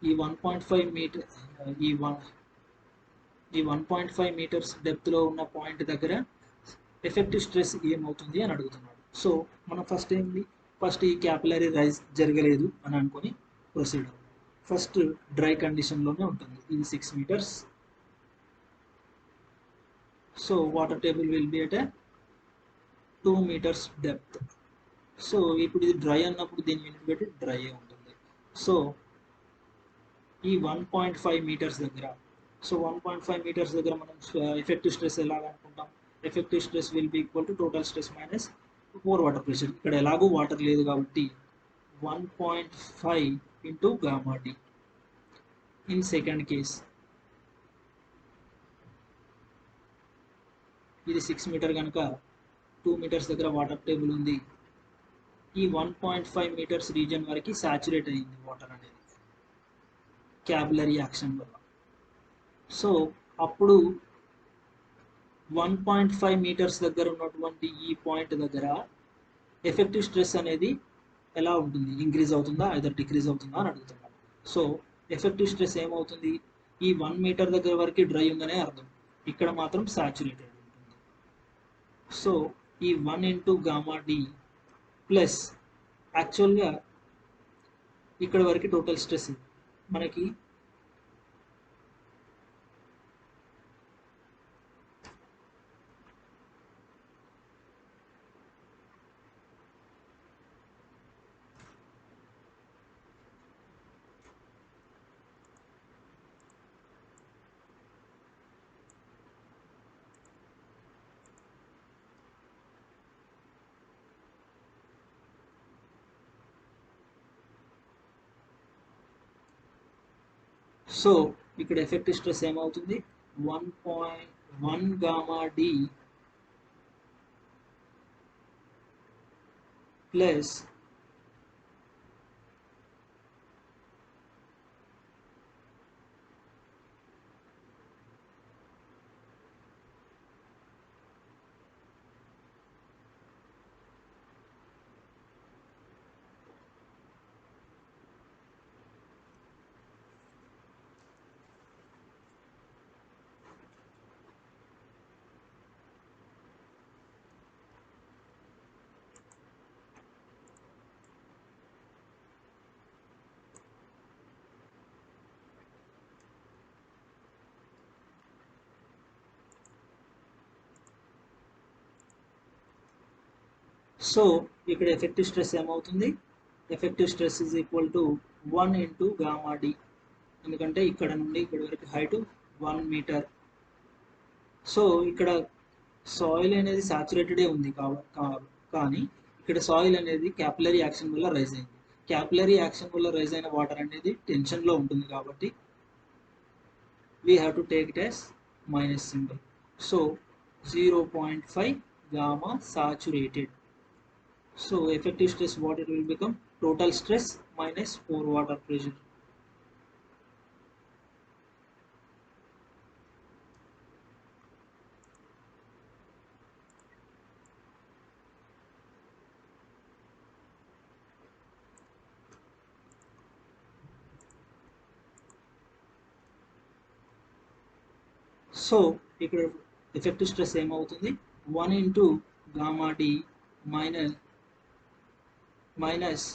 ఈ 1.5 meters డెప్త్ లో ఉన్న పాయింట్ దగ్గర ఎఫెక్టివ్ స్ట్రెస్ ఏమవుతుంది అని అడుగుతున్నాడు. సో మనం ఫస్ట్ ఈ క్యాపిలరీ రైజ్ జరగలేదు అని అనుకొని ప్రొసీడ్ అవ్వాలి. ఫస్ట్ డ్రై కండిషన్లోనే ఉంటుంది. ఇది 6 meters. So water table will be at a 2 meters depth. So ఇప్పుడు ఇది డ్రై అన్నప్పుడు దీని యూనిట్ పెట్టి డ్రై ఉంటుంది. సో ఈ 1.5 meters దగ్గర, సో 1.5 meters దగ్గర మనం ఎఫెక్టివ్ స్ట్రెస్ ఎలాగ అనుకుంటాం? Effective stress will be equal to total stress minus pore water pressure. ఇక్కడ ఎలాగో వాటర్ లేదు కాబట్టి 1.5 into gamma d. In second case ఇది 6 meter కనుక 2 meters దగ్గర వాటర్ టేబుల్ ఉంది. ఈ 1.5 meters రీజన్ వరకు సాచురేట్ అయింది వాటర్ అనేది. క్యాపిలరీ యాక్షన్ వల్ల. సో అప్పుడు 1.5 మీటర్స్ దగ్గర ఉన్నటువంటి ఈ పాయింట్ దగ్గర ఎఫెక్టివ్ స్ట్రెస్ అనేది ఎలా ఉంటుంది, ఇంక్రీజ్ అవుతుందా ఐదర్ డిక్రీజ్ అవుతుందా అని అడుగుతున్నాను. సో ఎఫెక్టివ్ స్ట్రెస్ ఏమవుతుంది, ఈ 1 మీటర్ దగ్గర వరకు డ్రై ఉందనే అర్థం, ఇక్కడ మాత్రం సాచురేటెడ్ ఉంటుంది. సో ఈ 1 ఇంటూ గామా డి ప్లస్ యాక్చువల్గా ఇక్కడ వరకు టోటల్ స్ట్రెస్ మనకి సో ఇక్కడ ఎఫెక్టివ్ స్ట్రెస్ ఏమవుతుంది 1.1 గామా డి ప్లస్ సో ఇక్కడ ఎఫెక్టివ్ స్ట్రెస్ ఏమవుతుంది, effective stress is equal to 1 into gamma D, ఎందుకంటే ఇక్కడ నుండి ఇక్కడ వరకు హైట్ 1 మీటర్. సో ఇక్కడ సాయిల్ అనేది సాచురేటెడే ఉంది కానీ ఇక్కడ సాయిల్ అనేది క్యాపిలరీ యాక్షన్ వల్ల రైజ్ అయింది. క్యాపిలరీ యాక్షన్ వల్ల రైజ్ అయిన వాటర్ అనేది టెన్షన్లో ఉంటుంది కాబట్టి we have to take it as minus symbol. So 0.5 gamma saturated. So effective stress what it will become, total stress minus pore water pressure. So ఇక్కడ effective stress ఏమవుతుంది 1 into gamma D minus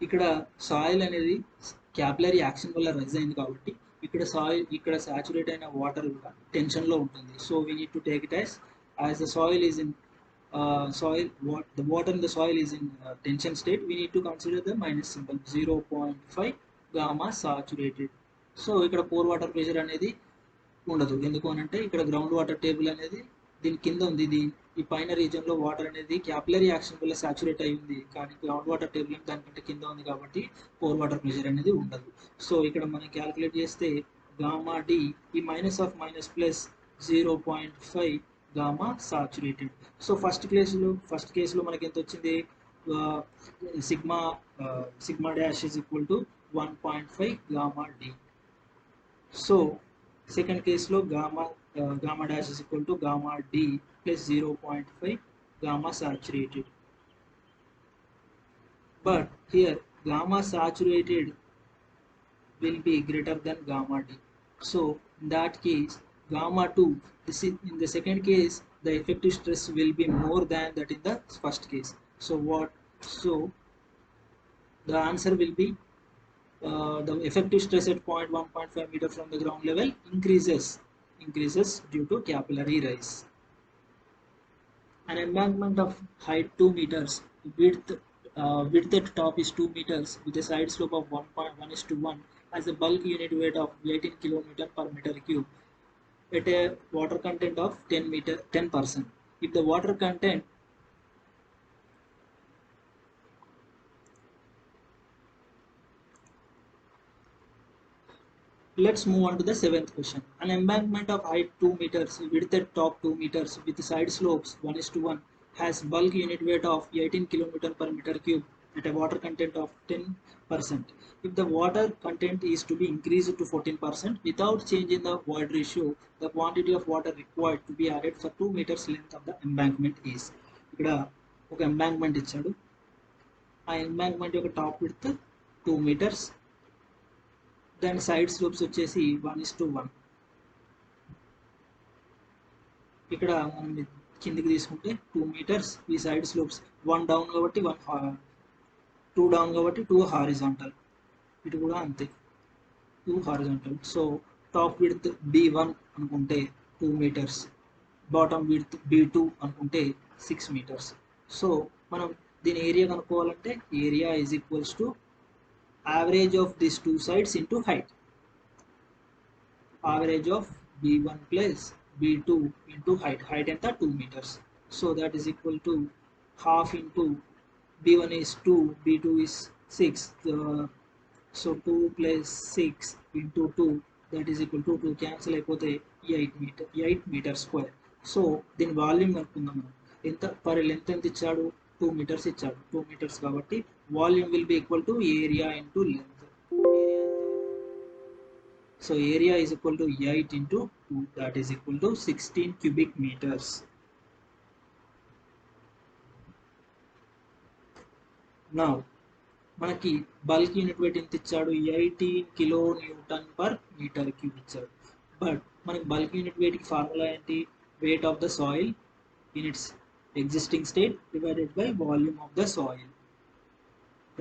ఇక్కడ soil అనేది capillary action వల్ల rise అయింది కాబట్టి ఇక్కడ soil ఇక్కడ saturate అయిన వాటర్ కూడా టెన్షన్లో ఉంటుంది. So we need to take it as the soil is in the water in the soil is in tension state, we need to consider the minus symbol 0.5 gamma saturated. So ఇక్కడ pour water pressure అనేది ఉండదు, ఎందుకు అని అంటే ఇక్కడ ground water table అనేది దీని కింద ఉంది, ఈ పైన రీజన్లో వాటర్ అనేది క్యాపిలరీ యాక్షన్ వల్ల సాచురేట్ అయి ఉంది, కానీ గ్రౌండ్ వాటర్ టేబుల్ దానికంటే కింద ఉంది కాబట్టి పోర్ వాటర్ ప్రెషర్ అనేది ఉండదు. సో ఇక్కడ మనం క్యాలిక్యులేట్ చేస్తే గామా డి ఈ minus of minus plus 0.5 gamma saturated. So first కేసులో మనకి ఎంత వచ్చింది, sigma dash is equal to 1.5 gamma D. So second కేసులో gamma dash is equal to gamma d plus 0.5 gamma saturated. But here gamma saturated will be greater than gamma d. So in that case gamma 2, in the second case the effective stress will be more than that in the first case. So the answer will be the effective stress at point 1.5 meter from the ground level increases due to capillary rise. An embankment of height 2 meters, width at top is 2 meters with a side slope of 1.1:1 has a bulk unit weight of 18 kN per meter cube at a water content of 10%. If the water content Let's move on to the seventh question. An embankment of height 2 meters, width at top 2 meters with side slopes 1:1 has bulk unit weight of 18 kN per meter cube at a water content of 10%. If the water content is to be increased to 14% without changing the void ratio, the quantity of water required to be added for 2 meters length of the embankment is. ఇక్కడ ఒక embankment ఇచ్చాడు. ఆ embankment యొక్క top width 2 meters, దాని side slopes వచ్చేసి 1:1. ఇక్కడ మనం కిందికి తీసుకుంటే 2 meters, ఈ సైడ్ స్లోప్స్ 1 డౌన్ కాబట్టి 2 డౌన్ కాబట్టి 2 హారిజాంటల్, ఇటు కూడా అంతే 2 horizontal. So top width B1 అనుకుంటే 2 meters, బాటమ్ విడ్త్ B2 అనుకుంటే 6 meters. సో మనం దీని ఏరియా కనుక్కోవాలంటే area is equals to average of this 2 sides into height. Average of B1 plus B2 into height. Height ఎంత 2 meters. So that is equal to half into B1 is 2, B2 is 6. So 2 plus 6 into 2, that is equal to 2 cancel అయిపోతే 8 meter square. So దీని volume అనుకుందాం మనం. ఎంత per length ఎంత ఇచ్చాడు? 2 meters ఇచ్చాడు. 2 meters కాబట్టి volume will be equal to area into length. So area is equal to 8 into 2, that is equal to 16 cubic meters. Now మనకి బల్క్ యూనిట్ వెయిట్ ఎంత ఇచ్చాడు? 18 kN per meter cube ఇచ్చాడు. But మనకి bulk unit wait కి formula ఏంటి? Weight of the soil in it's existing state divided by volume of the soil,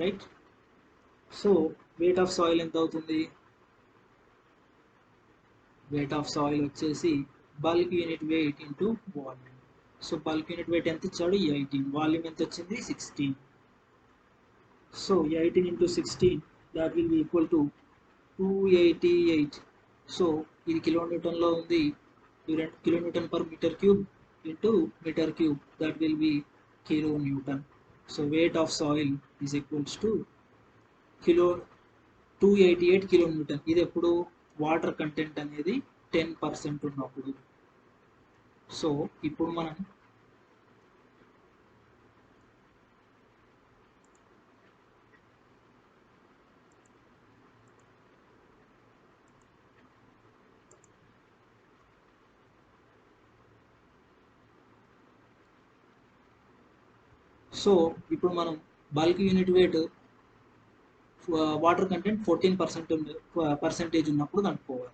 right? So wait of soil ఎంత అవుతుంది? Wait of soil వచ్చేసి bulk unit weight into volume. So bulk unit wait ఎంత ఇచ్చాడు? 18. Volume ఎంత వచ్చింది? 16. So 18 into 16, that will be equal to 288. So ఇది కిలోన్యూటన్లో ఉంది. Kilonewton per metre cube into metre cube, that will be kilonewton. So weight of soil is equals to 288 kilonewton. ఇది ఎప్పుడు? Water content అనేది 10% ఉన్నప్పుడు. సో ఇప్పుడు మనం bulk unit wait water content 14% ఉన్నప్పుడు కనుక్కోవాలి.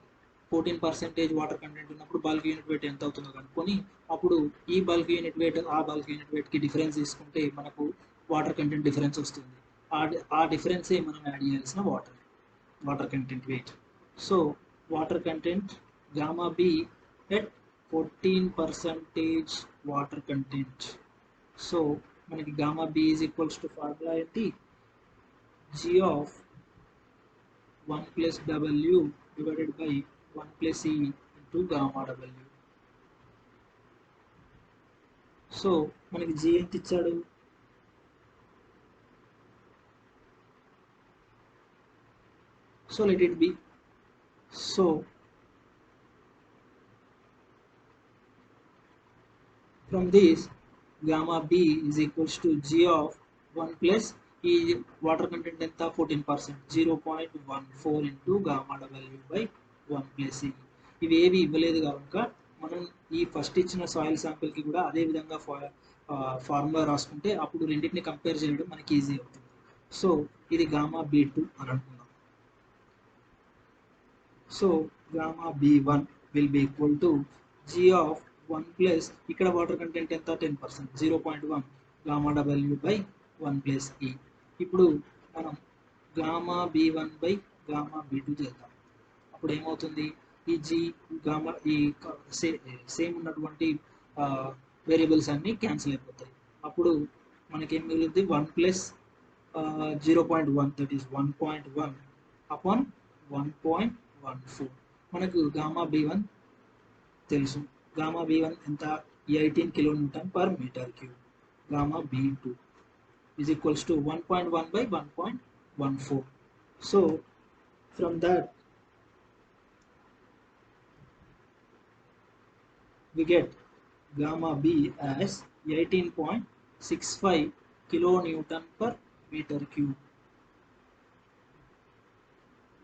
14% వాటర్ కంటెంట్ ఉన్నప్పుడు బల్క్ యూనిట్ వెయిట్ ఎంత అవుతుందో కనుక్కొని అప్పుడు ఈ బల్క్ యూనిట్ వెయిట్ ఆ బల్క్ యూనిట్ వెయిట్కి డిఫరెన్స్ తీసుకుంటే మనకు వాటర్ కంటెంట్ డిఫరెన్స్ వస్తుంది. ఆ డిఫరెన్సే మనం యాడ్ చేయాల్సిన water content weight. So water content gamma B at 14% water content. So మనకి gamma B is equals to formula ఏంటి? G of 1 plus W divided by 1 plus E into gamma W. So మనకి G ఎంత ఇచ్చాడు? So let it be. So from this gamma B is equals to G of 1 plus ఈ water content ఎంత? 14%. 0.14 into gamma W by 1 plus ఈ. ఇవి ఏవి ఇవ్వలేదు కనుక మనం ఈ ఫస్ట్ ఇచ్చిన సాయిల్ శాంపిల్కి కూడా అదే విధంగా ఫార్ములా రాసుకుంటే అప్పుడు రెండింటిని కంపేర్ చేయడం మనకి ఈజీ అవుతుంది. సో ఇది గామా B2 అని అనుకుందాం. So gamma B1 will be equal to G of 1 plus ఇక్కడ వాటర్ కంటెంట్ ఎంత? 10%. 0.1 గామా డబ్ల్యూ బై 1 ప్లస్ ఈ. ఇప్పుడు మనం gamma B1 by gamma B2 చేద్దాం. అప్పుడు ఏమవుతుంది? ఈ G గామా ఈ సేమ్ ఉన్నటువంటి వేరియబుల్స్ అన్నీ క్యాన్సిల్ అయిపోతాయి. అప్పుడు మనకేం మిగులుద్ది? 1 ప్లస్ 0.1, దట్ ఈస్ 1.1 అపాన్ 1.14. మనకు గామా B1 తెలుసు. గామా B1 ఎంత? 18 kN per meter cube. Gamma B2 is equals to 1.1 by 1.14. So from that we get gamma B as 18.65 kN per metre cube.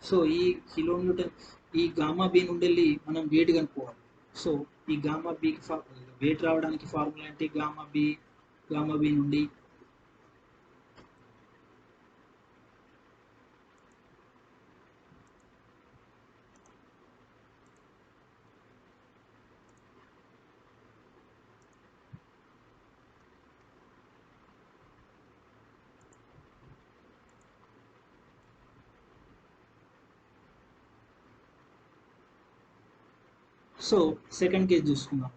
So ఈ kilo newton, ఈ gamma B నుండి వెళ్ళి మనం weight కనుక్కోవాలి. So ఈ gamma బికి weight రావడానికి formula ఏంటి? గామా బి నుండి సో సెకండ్ కేస్ చూసుకుందాం.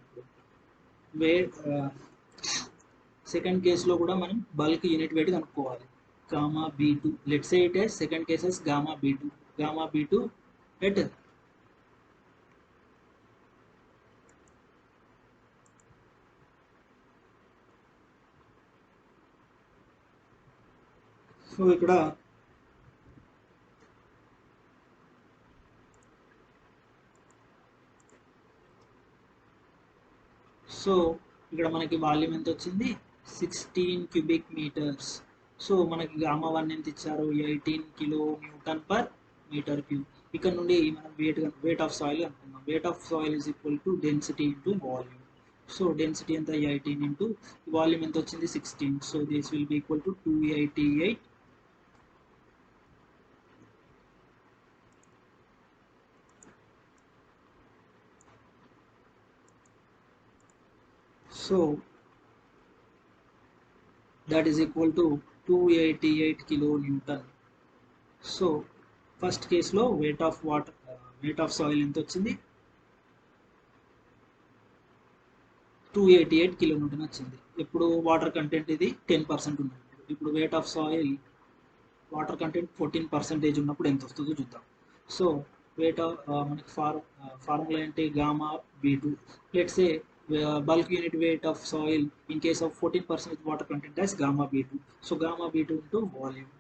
సెకండ్ కేసులో కూడా మనం బల్క్ యూనిట్ వెయిట్ కనుక్కోవాలి. Gamma B two, let's say it as second cases gamma B two at so ఇక్కడ మనకి వాల్యూమ్ ఎంత వచ్చింది? 16 క్యూబిక్ మీటర్స్. సో మనకి గామా 1 ఎంత ఇచ్చారు? 18 kilo newton per metre cube. ఇక్కడ నుండి మనం వెయిట్ ఆఫ్ సాయిల్ అనుకుందాం. Weight of soil is equal to density into volume. So density ఎంత? 18 ఇంటూ వాల్యూమ్ ఎంత వచ్చింది? 16. So this will be equal to 288. So that is equal to 288 kilonewton. So first కేసులో weight of soil ఎంత వచ్చింది? 288 kilonewton వచ్చింది. ఇప్పుడు water content ఇది 10% ఉన్నప్పుడు. ఇప్పుడు weight of soil water content 14% ఉన్నప్పుడు ఎంత వస్తుందో చూద్దాం. సో మనకి ఫార్ములా ఏంటి? Gamma B two. Let's say bulk unit weight of soil in case of 14% water content as gamma b2. So gamma b2 into volume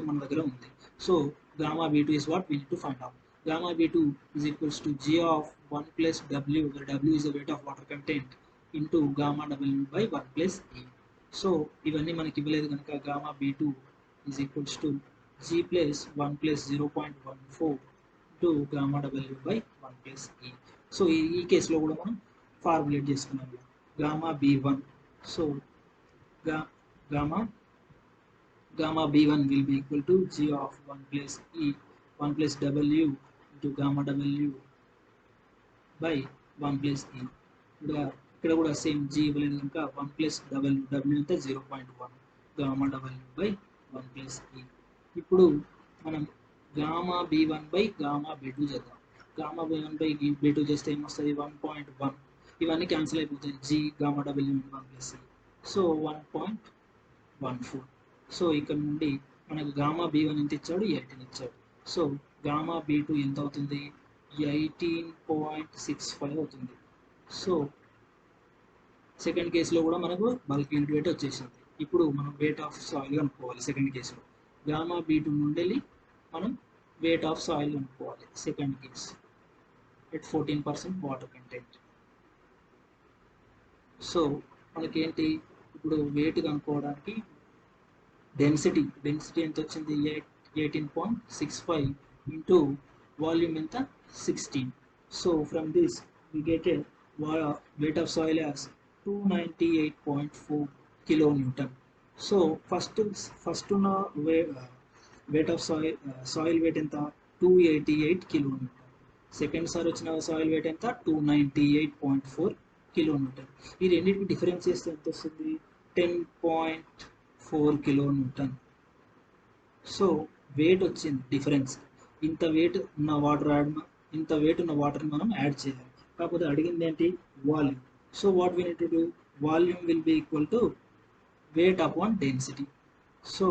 మన దగ్గర ఉంది. So gamma b2 is what we need to find out. Gamma b2 is equals to g of 1 plus w, where w is the weight of water content, into gamma w by 1 plus e. So ఇవన్నీ మనకి ఇవ్వలేదు కనుక gamma b2 is equals to g plus 1 plus 0.14 into gamma w by 1 plus e. So ఈ కేసులో కూడా మనం formulate చేసుకున్నాం. Gamma b1. So gamma b1 will be equal to g of 1 plus e 1 plus w into gamma w by 1 plus e. ఇక్కడ కూడా same g ఇవ్వలేదు కనుక 1 plus w అంటే 0.1 gamma w by 1 plus e. ఇప్పుడు మనం gamma b1 by gamma b2 చేద్దాం. Gamma b1 by b2 చేస్తే ఏమొస్తుంది? 1.1. ఇవన్నీ క్యాన్సిల్ అయిపోతాయి. g gamma w 1 plus e. So 1.14. So ఇక్కడ నుండి మనకు గామా b1 ఎంత ఇచ్చాడు? 18 ఇచ్చాడు. సో గామా b2 ఎంత అవుతుంది? 18.65 అవుతుంది. సో సెకండ్ కేసులో కూడా మనకు బల్క్ యూనిట్ వెయిట్ వచ్చేసింది. ఇప్పుడు మనం వెయిట్ ఆఫ్ సాయిల్ కనుక్కోవాలి. సెకండ్ కేసులో గామా b2 నుండి వెళ్ళి మనం వెయిట్ ఆఫ్ సాయిల్ కనుక్కోవాలి. Second case at 14% water content. So మనకేంటి ఇప్పుడు వెయిట్ కనుక్కోవడానికి డెన్సిటీ ఎంత వచ్చింది? 18.65 ఇంటూ వాల్యూమ్ ఎంత? 16. So from this we get a weight of soil as 298.4 kilonewton. So first ఉన్న weight of soil weight ఎంత? 288 kilonewton. సెకండ్ సారి వచ్చిన సాయిల్ వెయిట్ ఎంత? 298.4 కిలోన్యూటన్. ఈ రెండింటికి డిఫరెన్స్ చేస్తే ఎంత వస్తుంది? 10.4 కిలోన్యూటన్. సో వెయిట్ వచ్చింది డిఫరెన్స్. ఇంత వెయిట్ ఉన్న వాటర్ని మనం యాడ్ చేయాలి. కాకపోతే అడిగింది ఏంటి? Volume. So what we need to do? Volume will be equal to weight upon density. So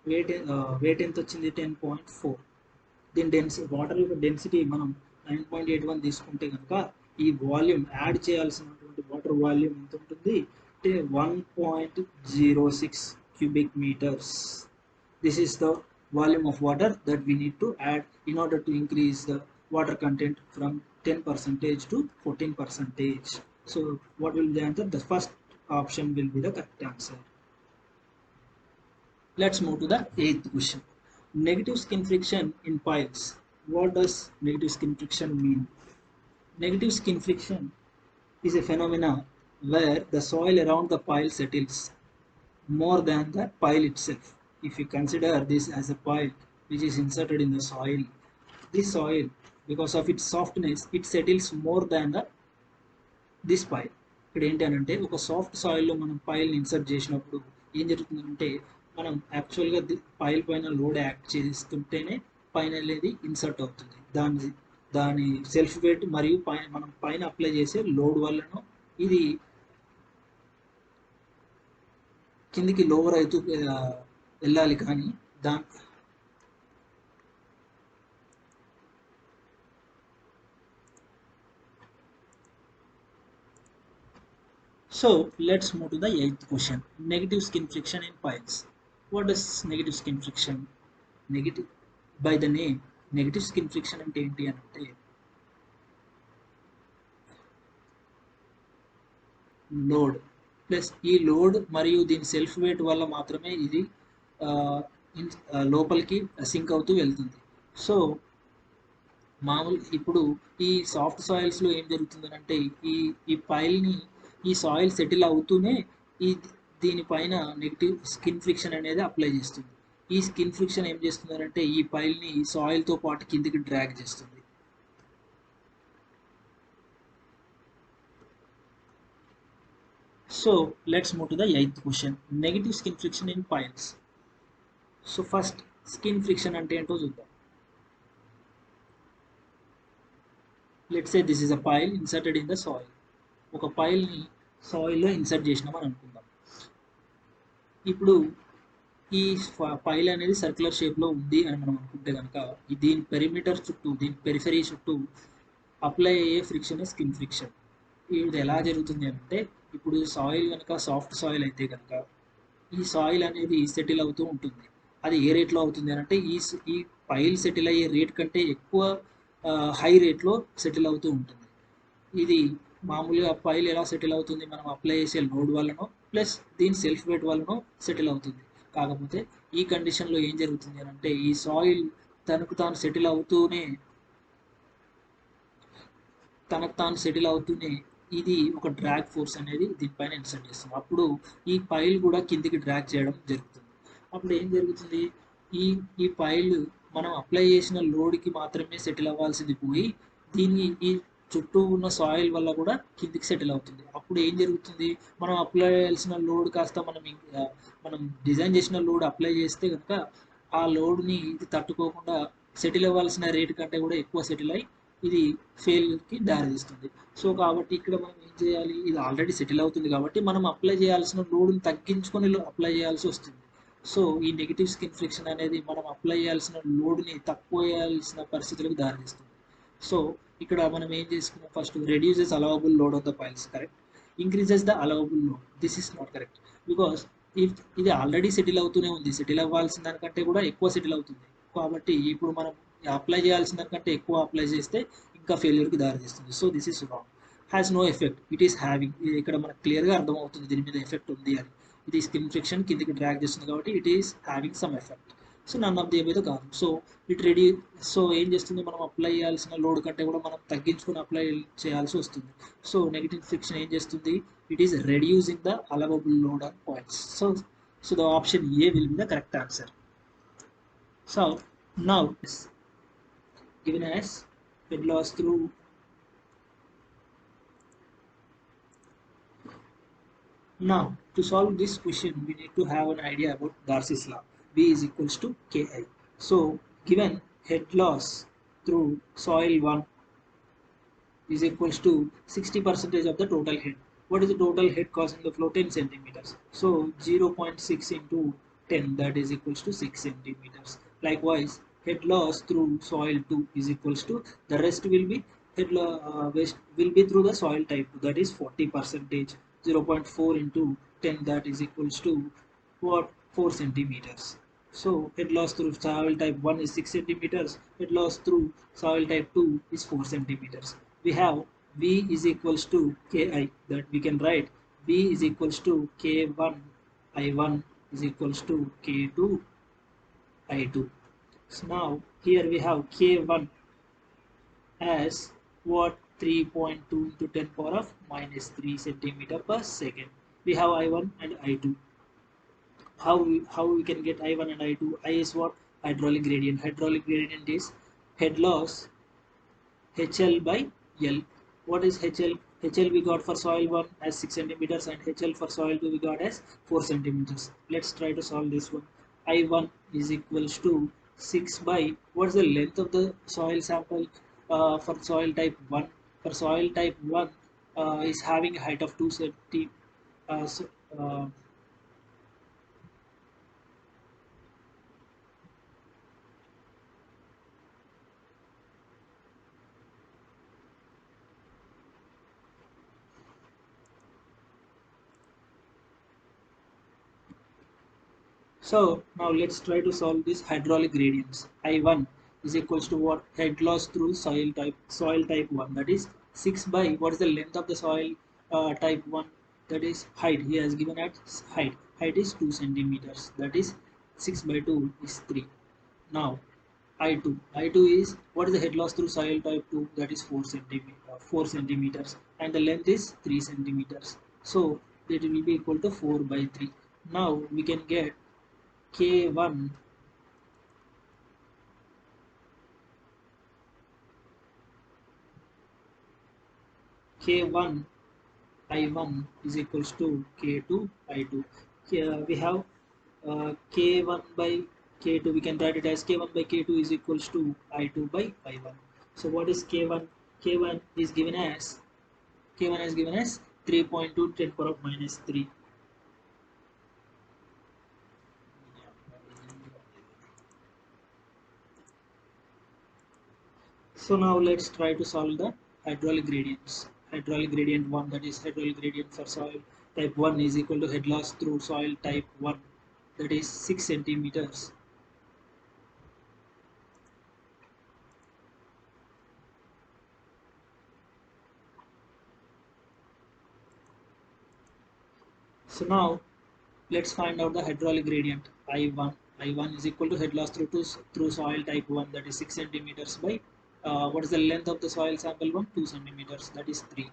weight ఎంత వచ్చింది? 10.4. దీని వాటర్ యొక్క డెన్సిటీ మనం 9.81 తీసుకుంటే కనుక ఈ వాల్యూమ్ యాడ్ చేయాల్సినటువంటి వాటర్ వాల్యూమ్ ఎంత ఉంటుంది అంటే 1.06 cubic meters. This is the volume of water that we need to add in order to increase the water content from 10% to 14%. So what will be the answer? The first option will be the correct answer. Let's move to the eighth question. Negative skin friction in piles. What does negative skin friction mean? Negative skin friction is a phenomena where the soil around the pile settles more than the pile itself. If you consider this as a pile which is inserted in the soil, this soil, because of its softness, it settles more than this pile. ఇక్కడ ఏంటి అని అంటే ఒక soft సాయిల్లో మనం పైల్ని insert చేసినప్పుడు ఏం జరుగుతుందంటే మనం యాక్చువల్గా పైల్ పైన లోడ్ యాక్ట్ చేస్తుంటేనే పైన అనేది ఇన్సర్ట్ అవుతుంది. దాని సెల్ఫ్ వెయిట్ మరియు మనం పైన అప్లై చేసే లోడ్ వల్లనో ఇది కిందికి లోవర్ అవుతూ వెళ్ళాలి. కానీ So let's move to the eighth question. Negative skin friction in piles. What is negative skin friction? Negative, by the name, negative skin friction అంటే ఏంటి అంటే లోడ్ ప్లస్ ఈ లోడ్ మరియు దీని సెల్ఫ్ వెయిట్ వల్ల మాత్రమే ఇది లోపలికి సింక్ అవుతూ వెళ్తుంది. సో మామూలు ఇప్పుడు ఈ సాఫ్ట్ సాయిల్స్లో ఏం జరుగుతుంది అంటే ఈ పైల్ని ఈ సాయిల్ సెటిల్ అవుతూనే దీనిపైన నెగిటివ్ స్కిన్ ఫ్రిక్షన్ అనేది అప్లై చేస్తుంది. ఈ స్కిన్ ఫ్రిక్షన్ ఏం చేస్తుందంటే ఈ పైల్ని సాయిల్తో పాటు కిందికి డ్రాగ్ చేస్తుంది. So let's move to the eighth question. Negative skin friction in piles. So first skin friction అంటే ఏంటో చూద్దాం. Let's say this is a pile inserted in the soil. ఒక పైల్ని సాయిల్లో ఇన్సర్ట్ చేసినామని అనుకుందాం. ఇప్పుడు ఈ పైల్ అనేది సర్క్యులర్ షేప్లో ఉంది అని మనం అనుకుంటే కనుక దీని పెరిమీటర్ చుట్టూ, దీని పెరిఫరీ చుట్టూ అప్లై అయ్యే ఫ్రిక్షన్ స్కిన్ ఫ్రిక్షన్. ఇది ఎలా జరుగుతుంది అంటే ఇప్పుడు సాయిల్ కనుక సాఫ్ట్ సాయిల్ అయితే కనుక ఈ సాయిల్ అనేది సెటిల్ అవుతూ ఉంటుంది. అది ఏ రేట్లో అవుతుంది అని అంటే ఈ పైల్ సెటిల్ అయ్యే రేట్ కంటే ఎక్కువ హై రేట్లో సెటిల్ అవుతూ ఉంటుంది. ఇది మామూలుగా పైల్ ఎలా సెటిల్ అవుతుంది, మనం అప్లై చేసే లోడ్ వల్లనో ప్లస్ దీని సెల్ఫ్ వెయిట్ వల్లనో సెటిల్ అవుతుంది. కాకపోతే ఈ కండిషన్లో ఏం జరుగుతుంది అని అంటే ఈ సాయిల్ తనకు తాను సెటిల్ అవుతూనే ఇది ఒక డ్రాగ్ ఫోర్స్ అనేది దీనిపైన ఇన్సర్ట్ చేస్తుంది. అప్పుడు ఈ పైల్ కూడా కిందికి డ్రాగ్ చేయడం జరుగుతుంది. అప్పుడు ఏం జరుగుతుంది, ఈ పైల్ మనం అప్లై చేసిన లోడ్కి మాత్రమే సెటిల్ అవ్వాల్సింది పోయి ఈ చుట్టూ ఉన్న సాయిల్ వల్ల కూడా కిందికి సెటిల్ అవుతుంది. అప్పుడు ఏం జరుగుతుంది, మనం అప్లై చేయాల్సిన లోడ్ కాస్త మనం డిజైన్ చేసిన లోడ్ అప్లై చేస్తే కనుక ఆ లోడ్ని ఇది తట్టుకోకుండా సెటిల్ అవ్వాల్సిన రేట్ కంటే కూడా ఎక్కువ సెటిల్ అయ్యి ఇది ఫెయిల్కి దారితీస్తుంది. సో కాబట్టి ఇక్కడ మనం ఏం చేయాలి, ఇది ఆల్రెడీ సెటిల్ అవుతుంది కాబట్టి మనం అప్లై చేయాల్సిన లోడ్ని తగ్గించుకొని అప్లై చేయాల్సి వస్తుంది. సో ఈ నెగిటివ్ స్కిన్ ఫ్రిక్షన్ అనేది మనం అప్లై చేయాల్సిన లోడ్ని తక్కువ చేయాల్సిన పరిస్థితులకు దారితీస్తుంది. సో ఇక్కడ మనం ఏం చేసుకున్నాం, first reduces allowable load of the piles, correct. Increases the allowable load, this is not correct. Because ఇది ఆల్రెడీ సెటిల్ అవుతూనే ఉంది, సెటిల్ అవ్వాల్సిన దానికంటే కూడా ఎక్కువ సెటిల్ అవుతుంది. కాబట్టి ఇప్పుడు మనం అప్లై చేయాల్సిన దానికంటే ఎక్కువ అప్లై చేస్తే ఇంకా ఫెయిల్యూర్కి దారితీస్తుంది. So this is wrong. Has no effect, it is having. ఇక్కడ మనకు క్లియర్గా అర్థమవుతుంది దీని మీద ఎఫెక్ట్ ఉంది అని. ఇది స్కిన్ ఫ్రిక్షన్ కిందికి డ్రాగ్ చేస్తుంది కాబట్టి it is having some effect. So none of the ఏమైతే కాదు. సో సో ఏం చేస్తుంది, మనం అప్లై చేయాల్సిన లోడ్ కంటే కూడా మనం తగ్గించుకొని అప్లై చేయాల్సి వస్తుంది. సో నెగిటివ్ ఫ్రిక్షన్ ఏం చేస్తుంది, it is reducing the allowable load on points. So the option A will be the correct answer. So now given as head loss through now to solve this question we need to have an idea about Darcy's law. V is equals to Ki. So given head loss through soil 1 is equals to 60% of the total head. What is the total head causing the flow? 10 centimeters. So 0.6 into 10, that is equals to 6 centimeters. Likewise head loss through soil 2 is equals to, the rest will be will be through the soil type 2, that is 40%. 0.4 into 10, that is equals to what, 4 centimeters. So head loss through soil type 1 is 6 centimeters, head loss through soil type 2 is 4 centimeters. We have V is equals to Ki, that we can write V is equals to K1 I1 is equals to K2 I2. So now here we have K1 as what, 3.2 into 10 power of minus 3 centimeter per second. We have I1 and I2. How we can get I1 and I2? I is what? Hydraulic gradient. Hydraulic gradient is head loss HL by L. What is HL? HL we got for soil 1 as 6 centimeters and HL for soil 2 we got as 4 centimeters. Let's try to solve this one. I1 is equals to 6 by, what is the length of the soil sample for soil type 1? For soil type 1 is having a height of 2 cm. Uh, so, uh, So now let's try to solve these hydraulic gradients. I1 is equals to what? Head loss through soil type 1, that is 6 by, what is the length of the soil type 1, that is height. He has given at height is 2 centimeters, that is 6 by 2 is 3. Now I2 is, what is the head loss through soil type 2, that is 4 centimeters, and the length is 3 centimeters, so it will be equal to 4 by 3. Now we can get K1 K1 I1 is equals to K2 I2. We have K1 by K2. We can write it as K1 by K2 is equals to I2 by I1. So what is K1? K1 is given as, K1 is given as 3.2 10 power of minus 3. So now let's try to solve the hydraulic gradients. Hydraulic gradient 1, that is hydraulic gradient for soil type 1 is equal to head loss through soil type 1, that is 6 centimeters. So now let's find out the hydraulic gradient I1. I1 is equal to head loss through soil type 1, that is 6 centimeters by what is the length of the soil sample 1? 2 centimeters, that is 3.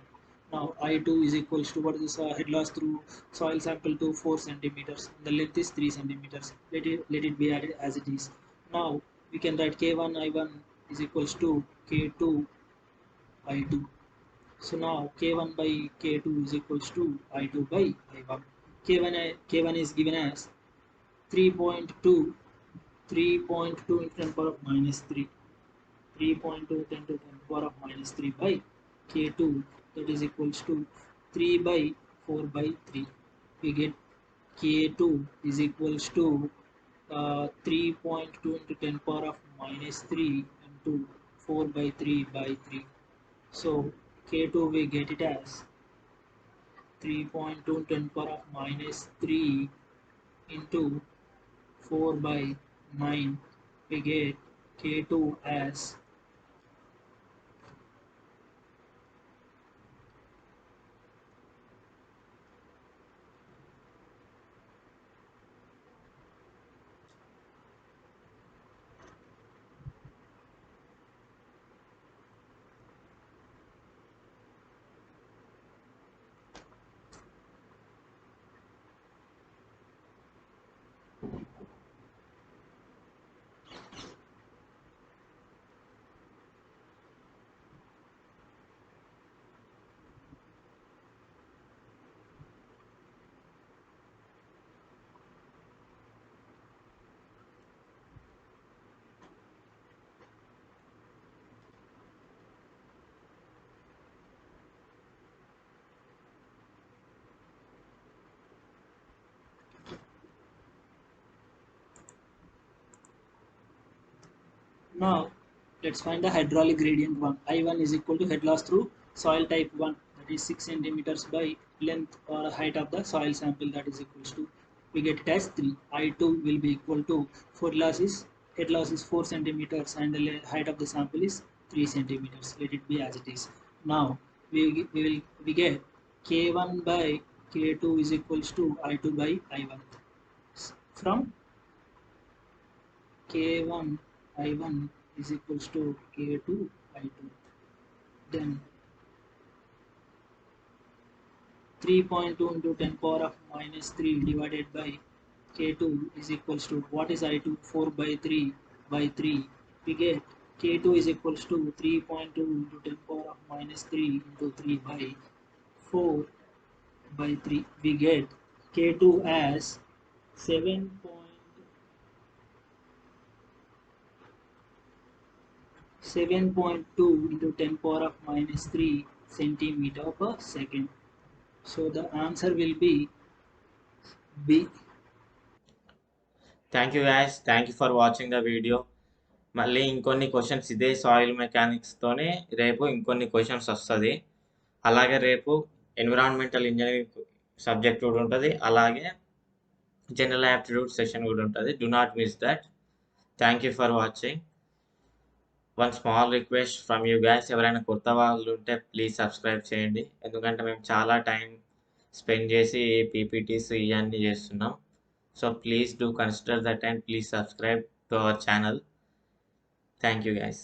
Now I2 is equals to, what is head loss through soil sample 2? 4 centimeters. The length is 3 centimeters. Let it be added as it is. Now we can write K1 I1 is equals to K2 I2. So now K1 by K2 is equals to I2 by I1. K1 is given as 3.2 3.2 into 10 power of minus 3, 3.2 10 to 10 power of minus 3 by K2, that is equals to 3 by 4 by 3. We get K2 is equals to 3.2 into 10 power of minus 3 into 4 by 3 by 3. So K2 we get it as 3.2 10 power of minus 3 into 4 by 9. We get K2 as, now let's find the hydraulic gradient 1. I1 is equal to head loss through soil type 1, that is 6 centimeters by length or height of the soil sample, that is equals to, we get it as 3. I2 will be equal to, head loss is 4 centimeters and the height of the sample is 3 centimeters. Let it be as it is. Now we get K1 by K2 is equals to I2 by I1. from K1 I1 is equals to K2 I2. Then 3.2 into 10 power of minus 3 divided by K2 is equals to, what is I2? 4 by 3 by 3. We get K2 is equals to 3.2 into 10 power of minus 3 into 3 by 4 by 3. We get K2 as 7.2 into 10 power of minus 3 centimeter per second. So the answer will be B. Thank you guys, thank you for watching the video. మళ్ళీ ఇంకొన్ని questions ఇదే soil మెకానిక్స్తోనే రేపు ఇంకొన్ని questions వస్తుంది. అలాగే రేపు environmental engineering subject కూడా ఉంటుంది, అలాగే జనరల్ యాప్టిట్యూడ్ సెషన్ కూడా ఉంటుంది. Do not miss that. Thank you for watching. One small request from you guys, ఎవరైనా కొత్త వాళ్ళు ఉంటే ప్లీజ్ సబ్స్క్రైబ్ చేయండి. ఎందుకంటే మేము చాలా టైం స్పెండ్ చేసి పీపీటీస్ ఇవన్నీ చేస్తున్నాం. So please do consider that and please subscribe to our channel. Thank you guys.